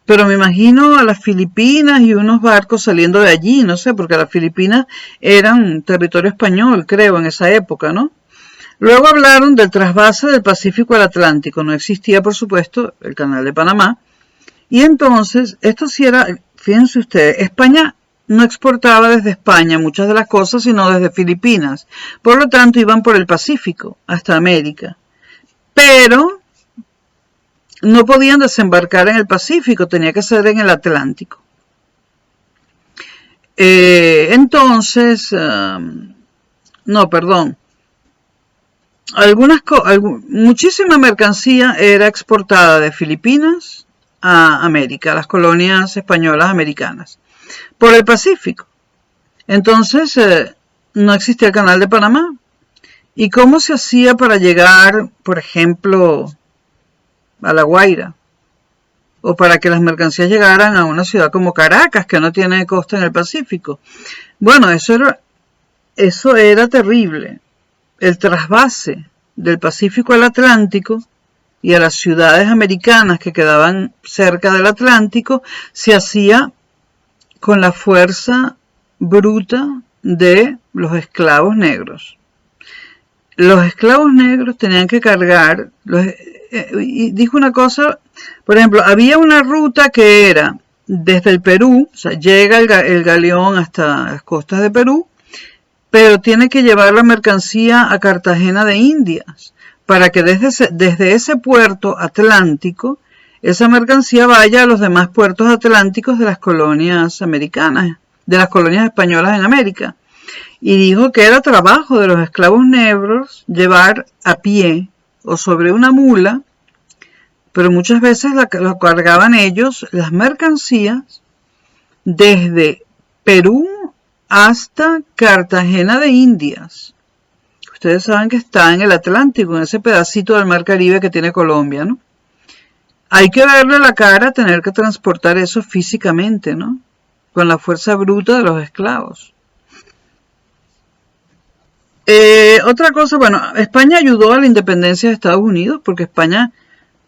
[SPEAKER 1] pero me imagino a las Filipinas y unos barcos saliendo de allí, no sé, porque las Filipinas eran territorio español, creo, en esa época, ¿no? Luego hablaron del trasvase del Pacífico al Atlántico. No existía, por supuesto, el Canal de Panamá. Y entonces, esto sí era, fíjense ustedes, España no exportaba desde España muchas de las cosas, sino desde Filipinas. Por lo tanto, iban por el Pacífico hasta América. Pero no podían desembarcar en el Pacífico, tenía que ser en el Atlántico. Muchísima mercancía era exportada de Filipinas a América, a las colonias españolas americanas, por el Pacífico. Entonces, no existía el Canal de Panamá. ¿Y cómo se hacía para llegar, por ejemplo, a La Guaira? O para que las mercancías llegaran a una ciudad como Caracas, que no tiene costa en el Pacífico. Bueno, eso era terrible. El trasvase del Pacífico al Atlántico y a las ciudades americanas que quedaban cerca del Atlántico se hacía con la fuerza bruta de los esclavos negros. Los esclavos negros tenían que cargar, y dijo una cosa, por ejemplo, había una ruta que era desde el Perú, o sea, llega el galeón hasta las costas de Perú, pero tiene que llevar la mercancía a Cartagena de Indias, para que desde ese puerto atlántico, esa mercancía vaya a los demás puertos atlánticos de las colonias americanas, de las colonias españolas en América. Y dijo que era trabajo de los esclavos negros llevar a pie o sobre una mula, pero muchas veces lo cargaban ellos, las mercancías, desde Perú hasta Cartagena de Indias. Ustedes saben que está en el Atlántico, en ese pedacito del mar Caribe que tiene Colombia, ¿no? Hay que verle la cara a tener que transportar eso físicamente, ¿no? Con la fuerza bruta de los esclavos. Otra cosa, bueno, España ayudó a la independencia de Estados Unidos porque España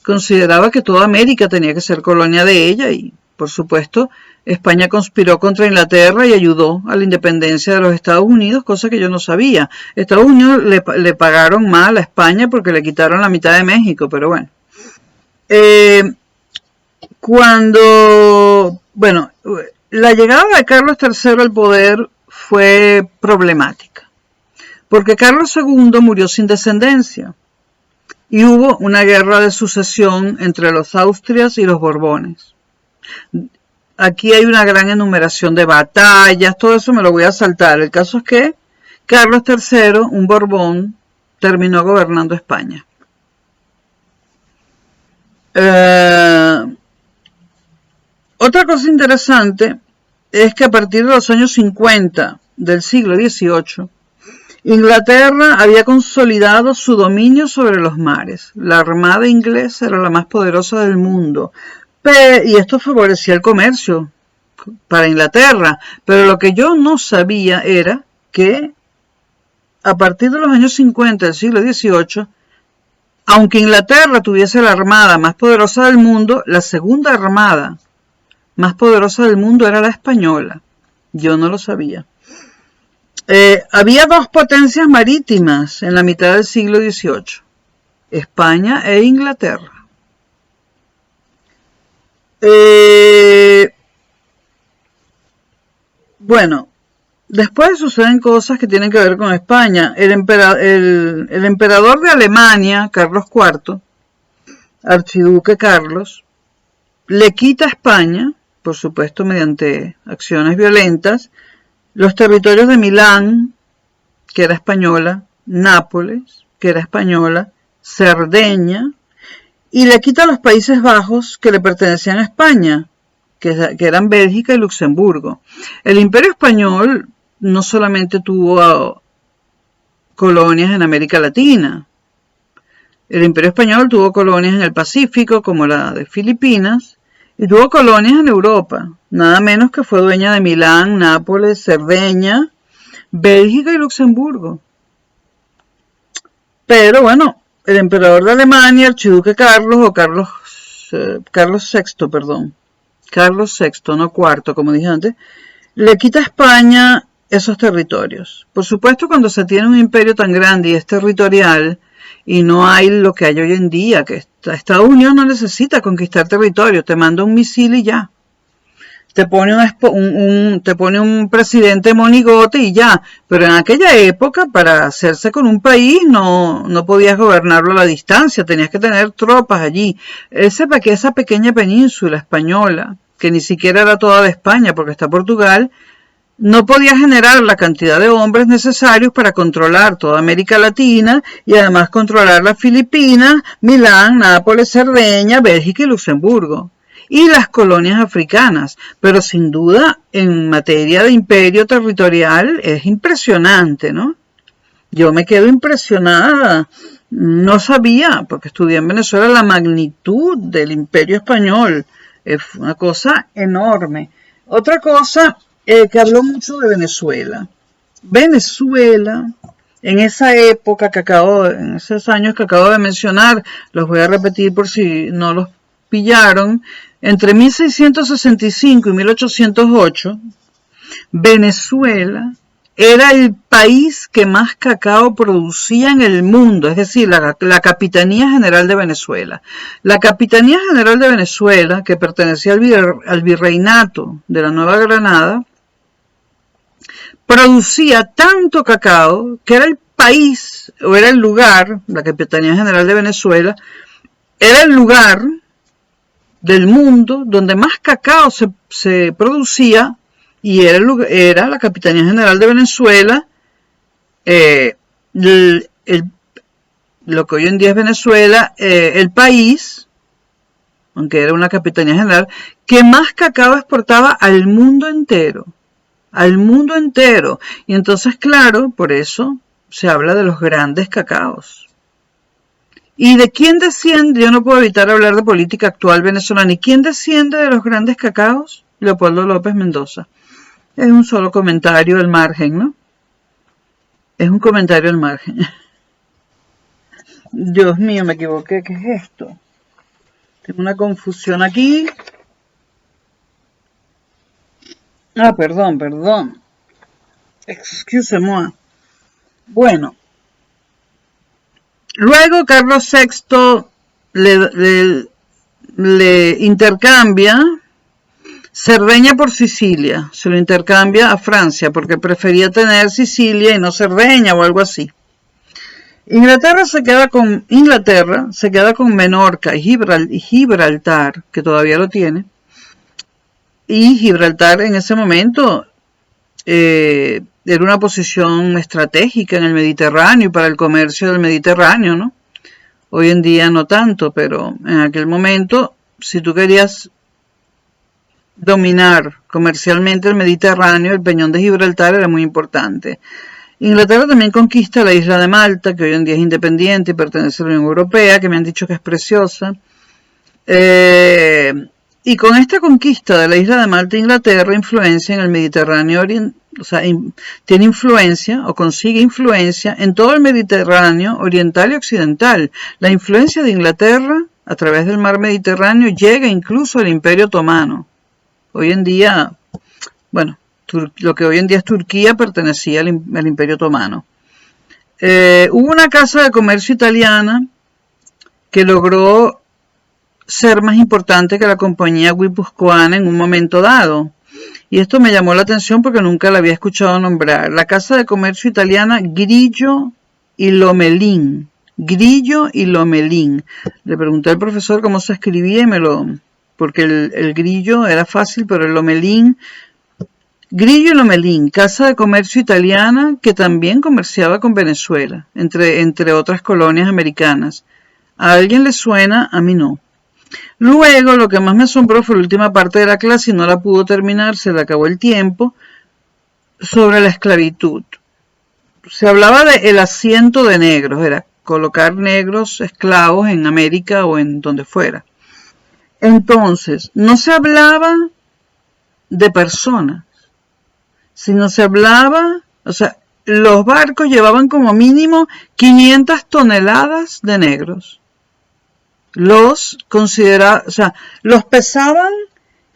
[SPEAKER 1] consideraba que toda América tenía que ser colonia de ella y, por supuesto, España conspiró contra Inglaterra y ayudó a la independencia de los Estados Unidos, cosa que yo no sabía. Estados Unidos le pagaron mal a España porque le quitaron la mitad de México, pero bueno. Bueno, la llegada de Carlos III al poder fue problemática, porque Carlos II murió sin descendencia y hubo una guerra de sucesión entre los Austrias y los Borbones. Aquí hay una gran enumeración de batallas, todo eso me lo voy a saltar. El caso es que Carlos III, un Borbón, terminó gobernando España. Otra cosa interesante es que a partir de los años 50 del siglo XVIII, Inglaterra había consolidado su dominio sobre los mares. La armada inglesa era la más poderosa del mundo y esto favorecía el comercio para Inglaterra. Pero lo que yo no sabía era que a partir de los años 50 del siglo XVIII, aunque Inglaterra tuviese la armada más poderosa del mundo, la segunda armada más poderosa del mundo era la española. Yo no lo sabía. Había dos potencias marítimas en la mitad del siglo XVIII, España e Inglaterra. Bueno, después suceden cosas que tienen que ver con España. El emperador de Alemania, Carlos IV, archiduque Carlos, le quita a España, por supuesto mediante acciones violentas, los territorios de Milán, que era española, Nápoles, que era española, Cerdeña, y le quita los Países Bajos que le pertenecían a España, que eran Bélgica y Luxemburgo. El Imperio Español no solamente tuvo colonias en América Latina, el Imperio Español tuvo colonias en el Pacífico, como la de Filipinas, y tuvo colonias en Europa, nada menos que fue dueña de Milán, Nápoles, Cerdeña, Bélgica y Luxemburgo. Pero bueno, el emperador de Alemania, archiduque Carlos, o Carlos VI, perdón, Carlos VI, no cuarto, como dije antes, le quita a España esos territorios. Por supuesto, cuando se tiene un imperio tan grande y es territorial, y no hay lo que hay hoy en día, que Estados Unidos no necesita conquistar territorio, te manda un misil y ya. Te pone un presidente monigote y ya. Pero en aquella época, para hacerse con un país, no podías gobernarlo a la distancia, tenías que tener tropas allí. Esa pequeña península española, que ni siquiera era toda de España, porque está Portugal, no podía generar la cantidad de hombres necesarios para controlar toda América Latina y además controlar las Filipinas, Milán, Nápoles, Cerdeña, Bélgica y Luxemburgo. Y las colonias africanas, pero sin duda en materia de imperio territorial es impresionante, ¿no? Yo me quedo impresionada, no sabía, porque estudié en Venezuela, la magnitud del imperio español, es una cosa enorme. Otra cosa que habló mucho de Venezuela. Venezuela, en esa época en esos años que acabo de mencionar, los voy a repetir por si no los pillaron, entre 1665 y 1808, Venezuela era el país que más cacao producía en el mundo, es decir, la Capitanía General de Venezuela. La Capitanía General de Venezuela, que pertenecía al virreinato de la Nueva Granada, producía tanto cacao que era el país, o era el lugar, la Capitanía General de Venezuela, era el lugar del mundo donde más cacao se producía, y era la Capitanía General de Venezuela, lo que hoy en día es Venezuela, el país, aunque era una Capitanía General, que más cacao exportaba al mundo entero. Al mundo entero. Y entonces, claro, por eso se habla de los grandes cacaos. ¿Y de quién desciende? Yo no puedo evitar hablar de política actual venezolana. ¿Y quién desciende de los grandes cacaos? Leopoldo López Mendoza. Es un solo comentario al margen, ¿no? Es un comentario al margen. Dios mío, me equivoqué. ¿Qué es esto? Tengo una confusión aquí. Ah, perdón. Excusez-moi. Bueno. Luego Carlos VI le intercambia Cerdeña por Sicilia. Se lo intercambia a Francia porque prefería tener Sicilia y no Cerdeña o algo así. Inglaterra se queda con Menorca y Gibraltar, que todavía lo tiene. Y Gibraltar en ese momento era una posición estratégica en el Mediterráneo y para el comercio del Mediterráneo, ¿no? Hoy en día no tanto, pero en aquel momento, si tú querías dominar comercialmente el Mediterráneo, el Peñón de Gibraltar era muy importante. Inglaterra también conquista la isla de Malta, que hoy en día es independiente y pertenece a la Unión Europea, que me han dicho que es preciosa. Y con esta conquista de la isla de Malta, Inglaterra influencia en el Mediterráneo oriental, o sea, tiene influencia o consigue influencia en todo el Mediterráneo oriental y occidental. La influencia de Inglaterra a través del mar Mediterráneo llega incluso al Imperio Otomano. Hoy en día, bueno, lo que hoy en día es Turquía pertenecía al Imperio Otomano. Hubo una casa de comercio italiana que logró ser más importante que la compañía guipuzcoana en un momento dado. Y esto me llamó la atención porque nunca la había escuchado nombrar. La casa de comercio italiana Grillo y Lomelin. Grillo y Lomelin. Le pregunté al profesor cómo se escribía y porque el Grillo era fácil, pero el Lomelin... Grillo y Lomelin, casa de comercio italiana que también comerciaba con Venezuela, entre otras colonias americanas. ¿A alguien le suena? A mí no. Luego, lo que más me asombró fue la última parte de la clase y no la pudo terminar, se le acabó el tiempo, sobre la esclavitud. Se hablaba de el asiento de negros, era colocar negros esclavos en América o en donde fuera. Entonces, no se hablaba de personas, sino se hablaba, o sea, los barcos llevaban como mínimo 500 toneladas de negros. Los pesaban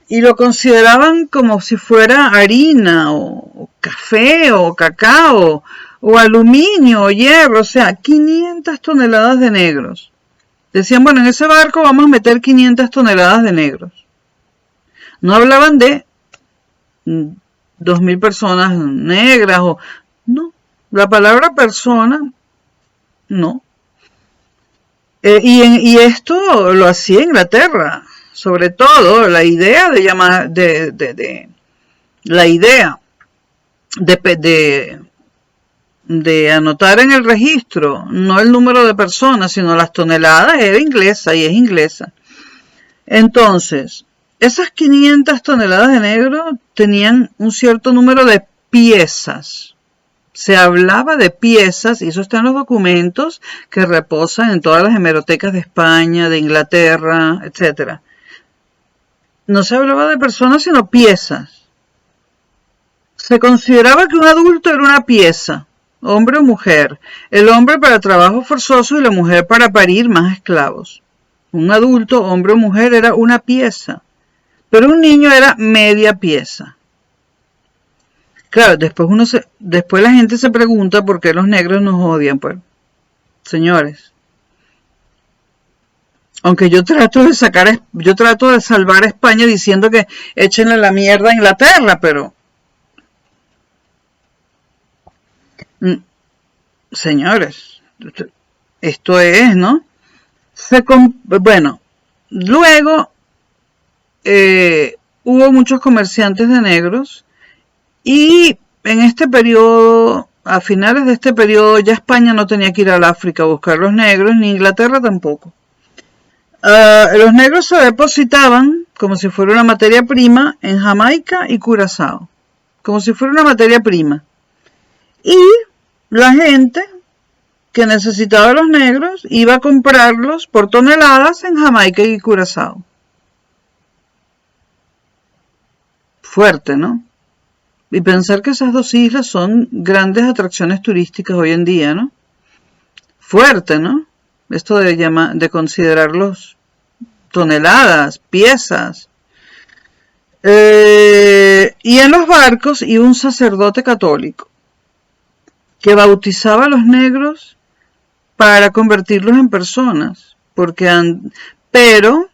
[SPEAKER 1] y lo consideraban como si fuera harina o café o cacao o aluminio o hierro, o sea, 500 toneladas de negros. Decían, bueno, en ese barco vamos a meter 500 toneladas de negros. No hablaban de 2.000 personas negras o... No, la palabra persona, no. Y esto lo hacía Inglaterra, sobre todo la idea de llamar, la idea de anotar en el registro, no el número de personas, sino las toneladas, era inglesa y es inglesa. Entonces, esas 500 toneladas de negro tenían un cierto número de piezas. Se hablaba de piezas, y eso está en los documentos que reposan en todas las hemerotecas de España, de Inglaterra, etc. No se hablaba de personas, sino piezas. Se consideraba que un adulto era una pieza, hombre o mujer. El hombre para trabajo forzoso y la mujer para parir más esclavos. Un adulto, hombre o mujer, era una pieza, pero un niño era media pieza. Claro, después la gente se pregunta por qué los negros nos odian, pues, señores. Aunque yo trato de salvar a España diciendo que échenle la mierda a Inglaterra, pero señores, esto es, ¿no? Bueno, luego hubo muchos comerciantes de negros y en este periodo, a finales de este periodo, ya España no tenía que ir al África a buscar los negros, ni Inglaterra tampoco. Los negros se depositaban como si fuera una materia prima en Jamaica y Curazao, como si fuera una materia prima. Y la gente que necesitaba los negros iba a comprarlos por toneladas en Jamaica y Curazao. Fuerte, ¿no? Y pensar que esas dos islas son grandes atracciones turísticas hoy en día, ¿no? Fuerte, ¿no? Esto de considerarlos toneladas, piezas. Y en los barcos iba un sacerdote católico que bautizaba a los negros para convertirlos en personas, pero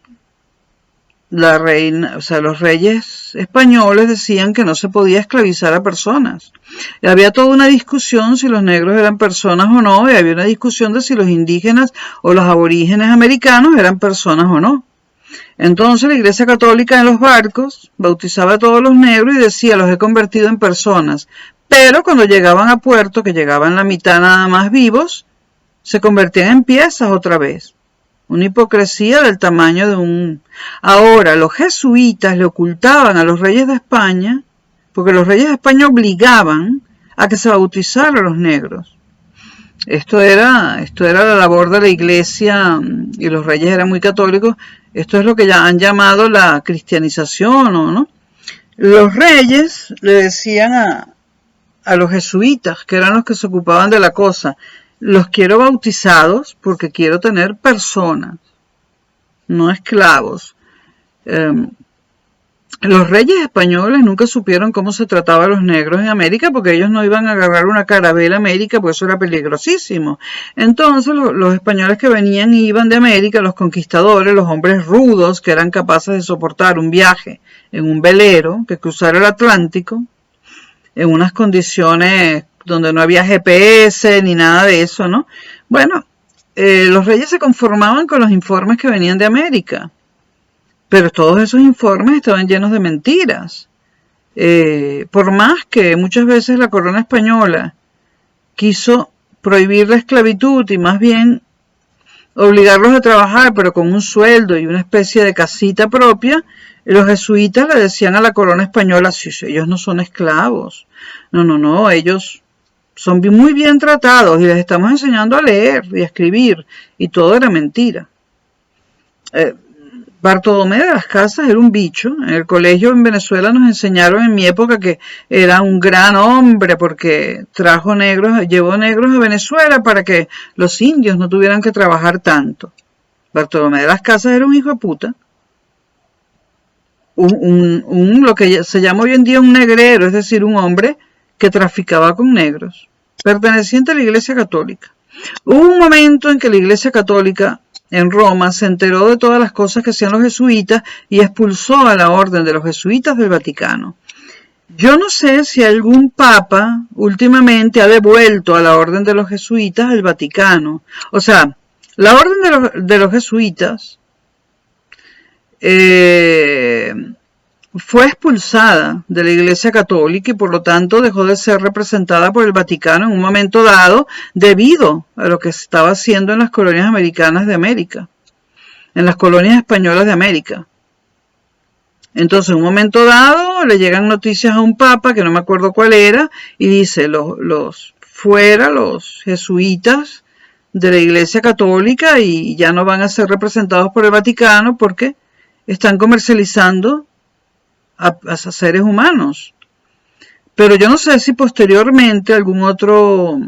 [SPEAKER 1] la reina, o sea, los reyes españoles decían que no se podía esclavizar a personas. Y había toda una discusión si los negros eran personas o no, y había una discusión de si los indígenas o los aborígenes americanos eran personas o no. Entonces la Iglesia Católica en los barcos bautizaba a todos los negros y decía, los he convertido en personas. Pero cuando llegaban a puerto, que llegaban la mitad nada más vivos, se convertían en piezas otra vez. Una hipocresía del tamaño de un... Ahora, los jesuitas le ocultaban a los reyes de España, porque los reyes de España obligaban a que se bautizaran los negros. Esto era la labor de la Iglesia, y los reyes eran muy católicos. Esto es lo que ya han llamado la cristianización, ¿no? Los reyes le decían a los jesuitas, que eran los que se ocupaban de la cosa, los quiero bautizados porque quiero tener personas, no esclavos. Los reyes españoles nunca supieron cómo se trataba a los negros en América porque ellos no iban a agarrar una carabela a América, porque eso era peligrosísimo. Entonces los españoles que venían y iban de América, los conquistadores, los hombres rudos que eran capaces de soportar un viaje en un velero que cruzara el Atlántico en unas condiciones donde no había GPS ni nada de eso, ¿no? Bueno, los reyes se conformaban con los informes que venían de América, pero todos esos informes estaban llenos de mentiras. Por más que muchas veces la corona española quiso prohibir la esclavitud y más bien obligarlos a trabajar, pero con un sueldo y una especie de casita propia, los jesuitas le decían a la corona española, sí, ellos no son esclavos, no, ellos son muy bien tratados y les estamos enseñando a leer y a escribir, y todo era mentira. Bartolomé de las Casas era un bicho. En el colegio en Venezuela nos enseñaron en mi época que era un gran hombre porque llevó negros a Venezuela para que los indios no tuvieran que trabajar tanto. Bartolomé de las Casas era un hijo de puta. Lo que se llama hoy en día un negrero, es decir, un hombre que traficaba con negros, perteneciente a la Iglesia Católica. Hubo un momento en que la Iglesia Católica en Roma se enteró de todas las cosas que hacían los jesuitas y expulsó a la orden de los jesuitas del Vaticano. Yo no sé si algún papa últimamente ha devuelto a la orden de los jesuitas el Vaticano. O sea, la orden de los jesuitas fue expulsada de la Iglesia Católica y por lo tanto dejó de ser representada por el Vaticano en un momento dado debido a lo que se estaba haciendo en las colonias americanas de América, en las colonias españolas de América. Entonces, en un momento dado le llegan noticias a un papa, que no me acuerdo cuál era, y dice, fuera los jesuitas de la Iglesia Católica y ya no van a ser representados por el Vaticano porque están comercializando a seres humanos. Pero yo no sé si posteriormente algún otro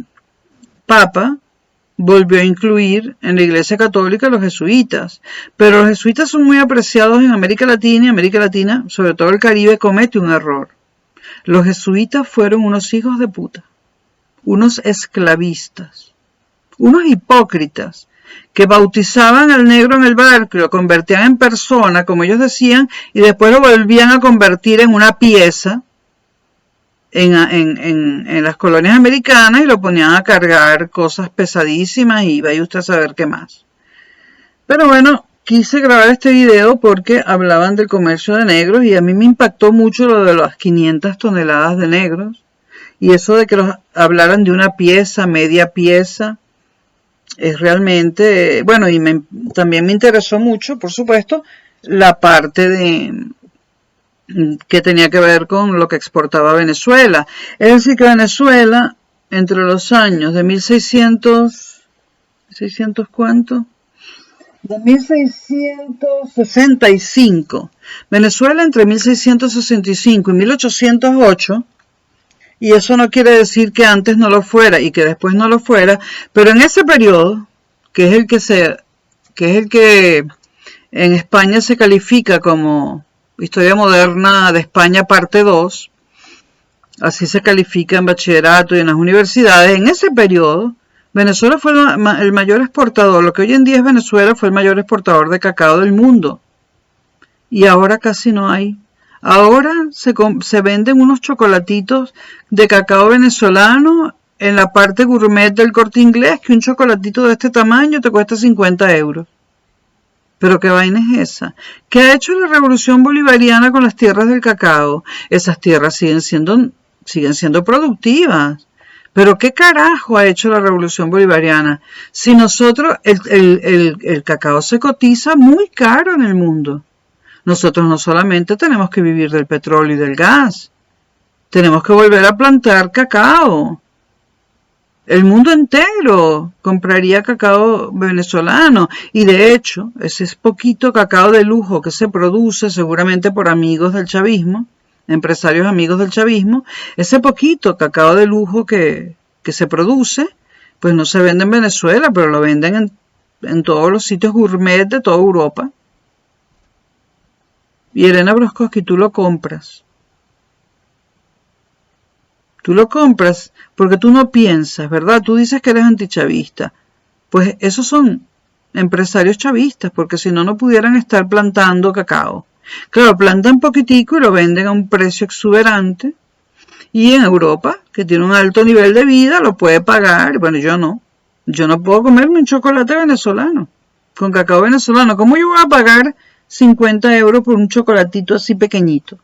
[SPEAKER 1] papa volvió a incluir en la Iglesia Católica a los jesuitas. Pero los jesuitas son muy apreciados en América Latina y América Latina, sobre todo el Caribe, comete un error. Los jesuitas fueron unos hijos de puta, unos esclavistas, unos hipócritas que bautizaban al negro en el barco y lo convertían en persona, como ellos decían, y después lo volvían a convertir en una pieza en las colonias americanas y lo ponían a cargar cosas pesadísimas y vaya usted a saber qué más. Pero bueno, quise grabar este video porque hablaban del comercio de negros y a mí me impactó mucho lo de las 500 toneladas de negros y eso de que hablaran de una pieza, media pieza. Es realmente, bueno, y también me interesó mucho, por supuesto, la parte que tenía que ver con lo que exportaba Venezuela. Es decir, que Venezuela, entre los años de 1600, ¿600 cuánto? De 1665. Venezuela entre 1665 y 1808. Y eso no quiere decir que antes no lo fuera y que después no lo fuera, pero en ese periodo, que es el que en España se califica como Historia Moderna de España parte 2, así se califica en bachillerato y en las universidades, en ese periodo Venezuela fue el mayor exportador, lo que hoy en día es Venezuela fue el mayor exportador de cacao del mundo. Y ahora casi no hay. Ahora se venden unos chocolatitos de cacao venezolano en la parte gourmet del Corte Inglés, que un chocolatito de este tamaño te cuesta 50 euros. Pero ¿qué vaina es esa? ¿Qué ha hecho la revolución bolivariana con las tierras del cacao? Esas tierras siguen siendo productivas. Pero ¿qué carajo ha hecho la revolución bolivariana? Si nosotros, el cacao se cotiza muy caro en el mundo. Nosotros no solamente tenemos que vivir del petróleo y del gas, tenemos que volver a plantar cacao. El mundo entero compraría cacao venezolano y de hecho ese es poquito cacao de lujo que se produce seguramente por amigos del chavismo, empresarios amigos del chavismo, ese poquito cacao de lujo que se produce, pues no se vende en Venezuela, pero lo venden en todos los sitios gourmet de toda Europa. Y Elena Broscoski, tú lo compras. Tú lo compras porque tú no piensas, ¿verdad? Tú dices que eres antichavista. Pues esos son empresarios chavistas, porque si no, no pudieran estar plantando cacao. Claro, plantan poquitico y lo venden a un precio exuberante. Y en Europa, que tiene un alto nivel de vida, lo puede pagar. Bueno, yo no. Yo no puedo comerme un chocolate venezolano, con cacao venezolano. ¿Cómo yo voy a pagar 50 euros por un chocolatito así pequeñito?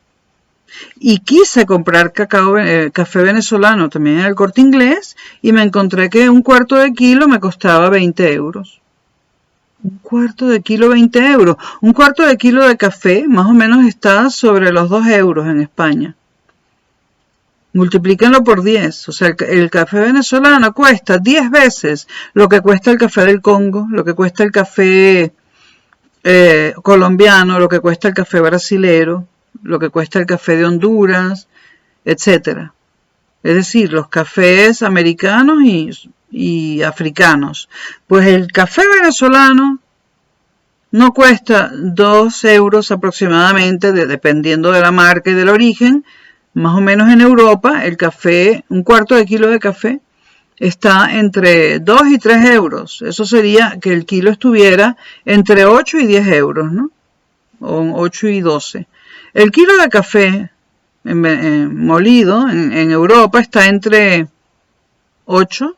[SPEAKER 1] Y quise comprar café venezolano también en el Corte Inglés y me encontré que un cuarto de kilo me costaba 20 euros. Un cuarto de kilo, 20 euros. Un cuarto de kilo de café más o menos está sobre los 2 euros en España. Multiplíquenlo por 10. O sea, el café venezolano cuesta 10 veces lo que cuesta el café del Congo, lo que cuesta el café colombiano, lo que cuesta el café brasilero, lo que cuesta el café de Honduras, etcétera. Es decir, los cafés americanos y africanos. Pues el café venezolano no cuesta 2 euros aproximadamente, dependiendo de la marca y del origen. Más o menos en Europa, el café, un cuarto de kilo de café, está entre 2 y 3 euros. Eso sería que el kilo estuviera entre 8 y 10 euros, ¿no? O 8 y 12. El kilo de café molido en Europa está entre 8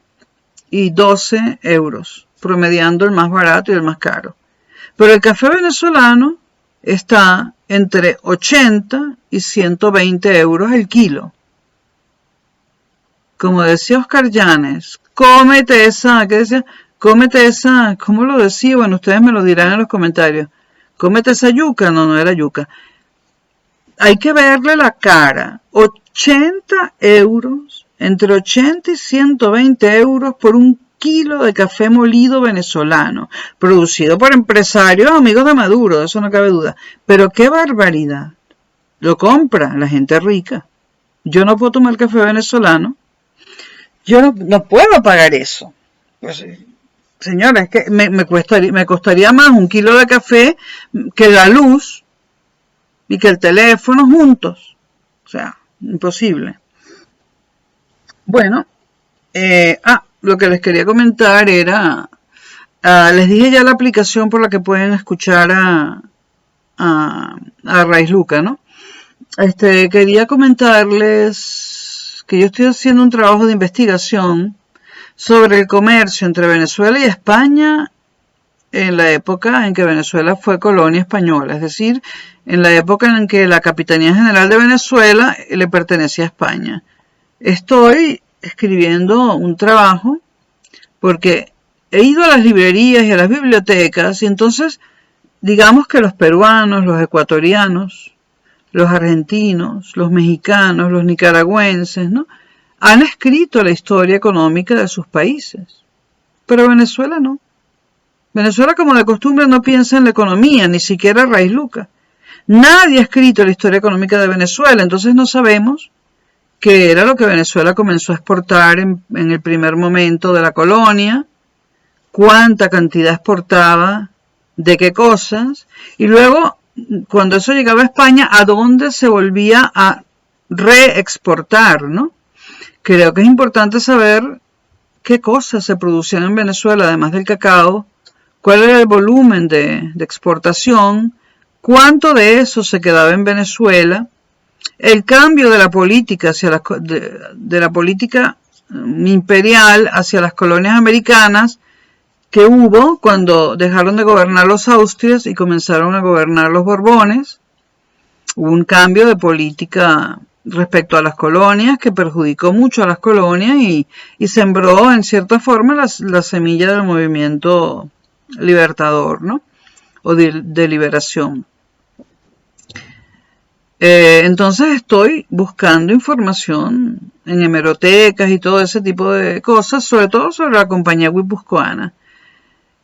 [SPEAKER 1] y 12 euros, promediando el más barato y el más caro. Pero el café venezolano está entre 80 y 120 euros el kilo. Como decía Oscar Llanes, cómete esa, ¿qué decía? Cómete esa, ¿cómo lo decía? Bueno, ustedes me lo dirán en los comentarios. Cómete esa yuca, no era yuca. Hay que verle la cara. 80 euros, entre 80 y 120 euros por un kilo de café molido venezolano, producido por empresarios amigos de Maduro, de eso no cabe duda. Pero qué barbaridad. Lo compra la gente rica. Yo no puedo tomar café venezolano. Yo no puedo pagar eso. Pues, señora, es que me costaría más un kilo de café que la luz y que el teléfono juntos. O sea, imposible. Bueno, lo que les quería comentar era, les dije ya la aplicación por la que pueden escuchar a Raíz Luca, ¿no? Quería comentarles que yo estoy haciendo un trabajo de investigación sobre el comercio entre Venezuela y España en la época en que Venezuela fue colonia española, es decir, en la época en que la Capitanía General de Venezuela le pertenecía a España. Estoy escribiendo un trabajo porque he ido a las librerías y a las bibliotecas y entonces digamos que los peruanos, los ecuatorianos, los argentinos, los mexicanos, los nicaragüenses, ¿no?, han escrito la historia económica de sus países, pero Venezuela no. Venezuela, como de costumbre, no piensa en la economía, ni siquiera Raíz Luca. Nadie ha escrito la historia económica de Venezuela, entonces no sabemos qué era lo que Venezuela comenzó a exportar en el primer momento de la colonia, cuánta cantidad exportaba, de qué cosas, y luego, cuando eso llegaba a España, a dónde se volvía a reexportar, ¿no? Creo que es importante saber qué cosas se producían en Venezuela, además del cacao, cuál era el volumen de exportación, cuánto de eso se quedaba en Venezuela, el cambio de la política de la política imperial hacia las colonias americanas que hubo cuando dejaron de gobernar los Austrias y comenzaron a gobernar los Borbones. Hubo un cambio de política respecto a las colonias que perjudicó mucho a las colonias y sembró en cierta forma la semilla del movimiento libertador, ¿no?, o de liberación. Entonces estoy buscando información en hemerotecas y todo ese tipo de cosas, sobre todo sobre la compañía guipuzcoana.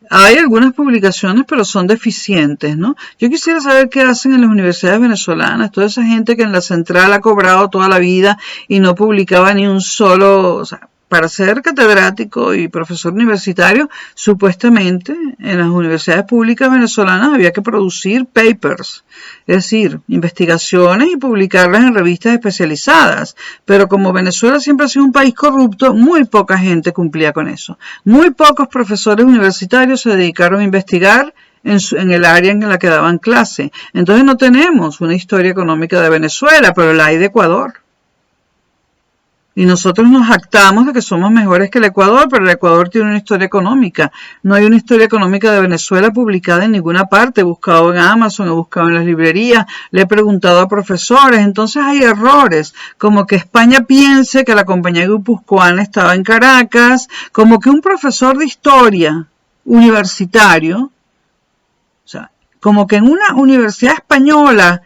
[SPEAKER 1] Hay algunas publicaciones, pero son deficientes, ¿no? Yo quisiera saber qué hacen en las universidades venezolanas, toda esa gente que en la central ha cobrado toda la vida y no publicaba ni un solo, o sea, para ser catedrático y profesor universitario, supuestamente en las universidades públicas venezolanas había que producir papers, es decir, investigaciones y publicarlas en revistas especializadas. Pero como Venezuela siempre ha sido un país corrupto, muy poca gente cumplía con eso. Muy pocos profesores universitarios se dedicaron a investigar en el área en la que daban clase. Entonces no tenemos una historia económica de Venezuela, pero la hay de Ecuador. Y nosotros nos jactamos de que somos mejores que el Ecuador, pero el Ecuador tiene una historia económica. No hay una historia económica de Venezuela publicada en ninguna parte. He buscado en Amazon, he buscado en las librerías, le he preguntado a profesores. Entonces hay errores, como que España piense que la compañía guipuzcoana estaba en Caracas, como que un profesor de historia universitario, o sea, como que en una universidad española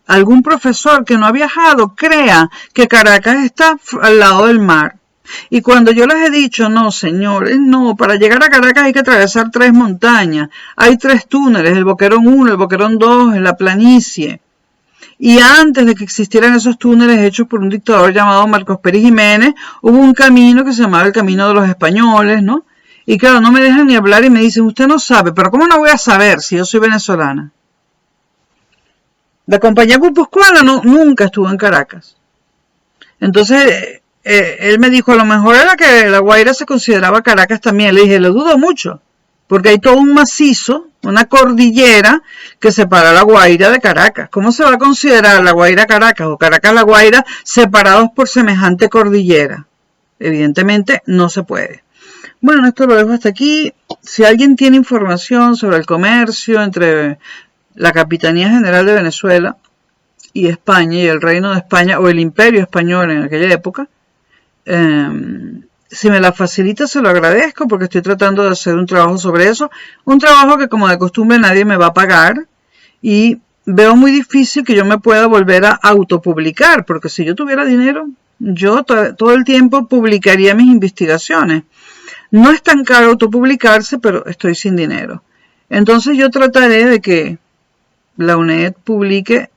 [SPEAKER 1] algún profesor que no ha viajado crea que Caracas está al lado del mar. Y cuando yo les he dicho, no señores, no, para llegar a Caracas hay que atravesar 3 montañas, hay 3 túneles, el Boquerón 1, el Boquerón 2, la planicie. Y antes de que existieran esos túneles hechos por un dictador llamado Marcos Pérez Jiménez, hubo un camino que se llamaba el Camino de los Españoles, ¿no? Y claro, no me dejan ni hablar y me dicen, usted no sabe, pero ¿cómo no voy a saber si yo soy venezolana? La compañía guipuzcoana nunca estuvo en Caracas. Entonces, él me dijo, a lo mejor era que La Guaira se consideraba Caracas también. Le dije, lo dudo mucho, porque hay todo un macizo, una cordillera que separa La Guaira de Caracas. ¿Cómo se va a considerar La Guaira Caracas o Caracas La Guaira separados por semejante cordillera? Evidentemente no se puede. Bueno, esto lo dejo hasta aquí. Si alguien tiene información sobre el comercio entre la Capitanía General de Venezuela y España y el Reino de España o el Imperio Español en aquella época, si me la facilita se lo agradezco porque estoy tratando de hacer un trabajo sobre eso, un trabajo que como de costumbre nadie me va a pagar y veo muy difícil que yo me pueda volver a autopublicar, porque si yo tuviera dinero yo todo el tiempo publicaría mis investigaciones. No es tan caro autopublicarse, pero estoy sin dinero. Entonces yo trataré de que la UNED publique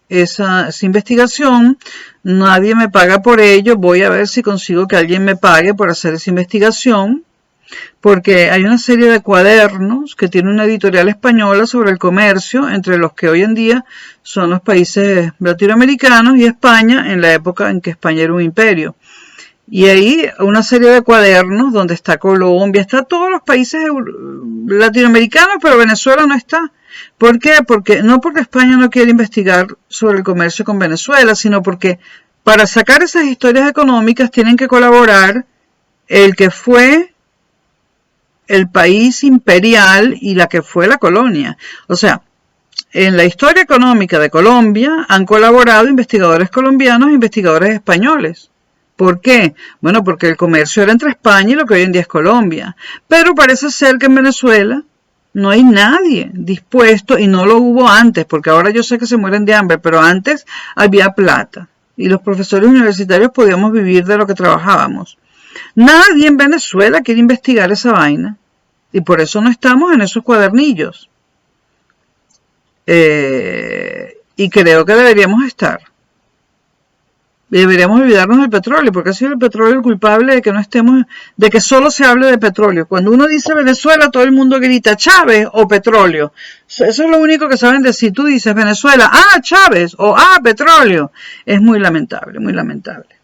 [SPEAKER 1] esa investigación, nadie me paga por ello, voy a ver si consigo que alguien me pague por hacer esa investigación porque hay una serie de cuadernos que tiene una editorial española sobre el comercio entre los que hoy en día son los países latinoamericanos y España en la época en que España era un imperio. Y ahí una serie de cuadernos donde está Colombia, está todos los países latinoamericanos, pero Venezuela no está. ¿Por qué? Porque no porque España no quiere investigar sobre el comercio con Venezuela, sino porque para sacar esas historias económicas tienen que colaborar el que fue el país imperial y la que fue la colonia. O sea, en la historia económica de Colombia han colaborado investigadores colombianos e investigadores españoles. ¿Por qué? Bueno, porque el comercio era entre España y lo que hoy en día es Colombia. Pero parece ser que en Venezuela no hay nadie dispuesto, y no lo hubo antes, porque ahora yo sé que se mueren de hambre, pero antes había plata. Y los profesores universitarios podíamos vivir de lo que trabajábamos. Nadie en Venezuela quiere investigar esa vaina. Y por eso no estamos en esos cuadernillos. Y creo que deberíamos estar. Deberíamos olvidarnos del petróleo, porque ha sido el petróleo el culpable de que no estemos, de que solo se hable de petróleo. Cuando uno dice Venezuela, todo el mundo grita Chávez o petróleo. Eso es lo único que saben decir. Tú dices Venezuela, ah, Chávez, o ah, petróleo. Es muy lamentable, muy lamentable.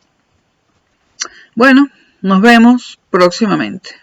[SPEAKER 1] Bueno, nos vemos próximamente.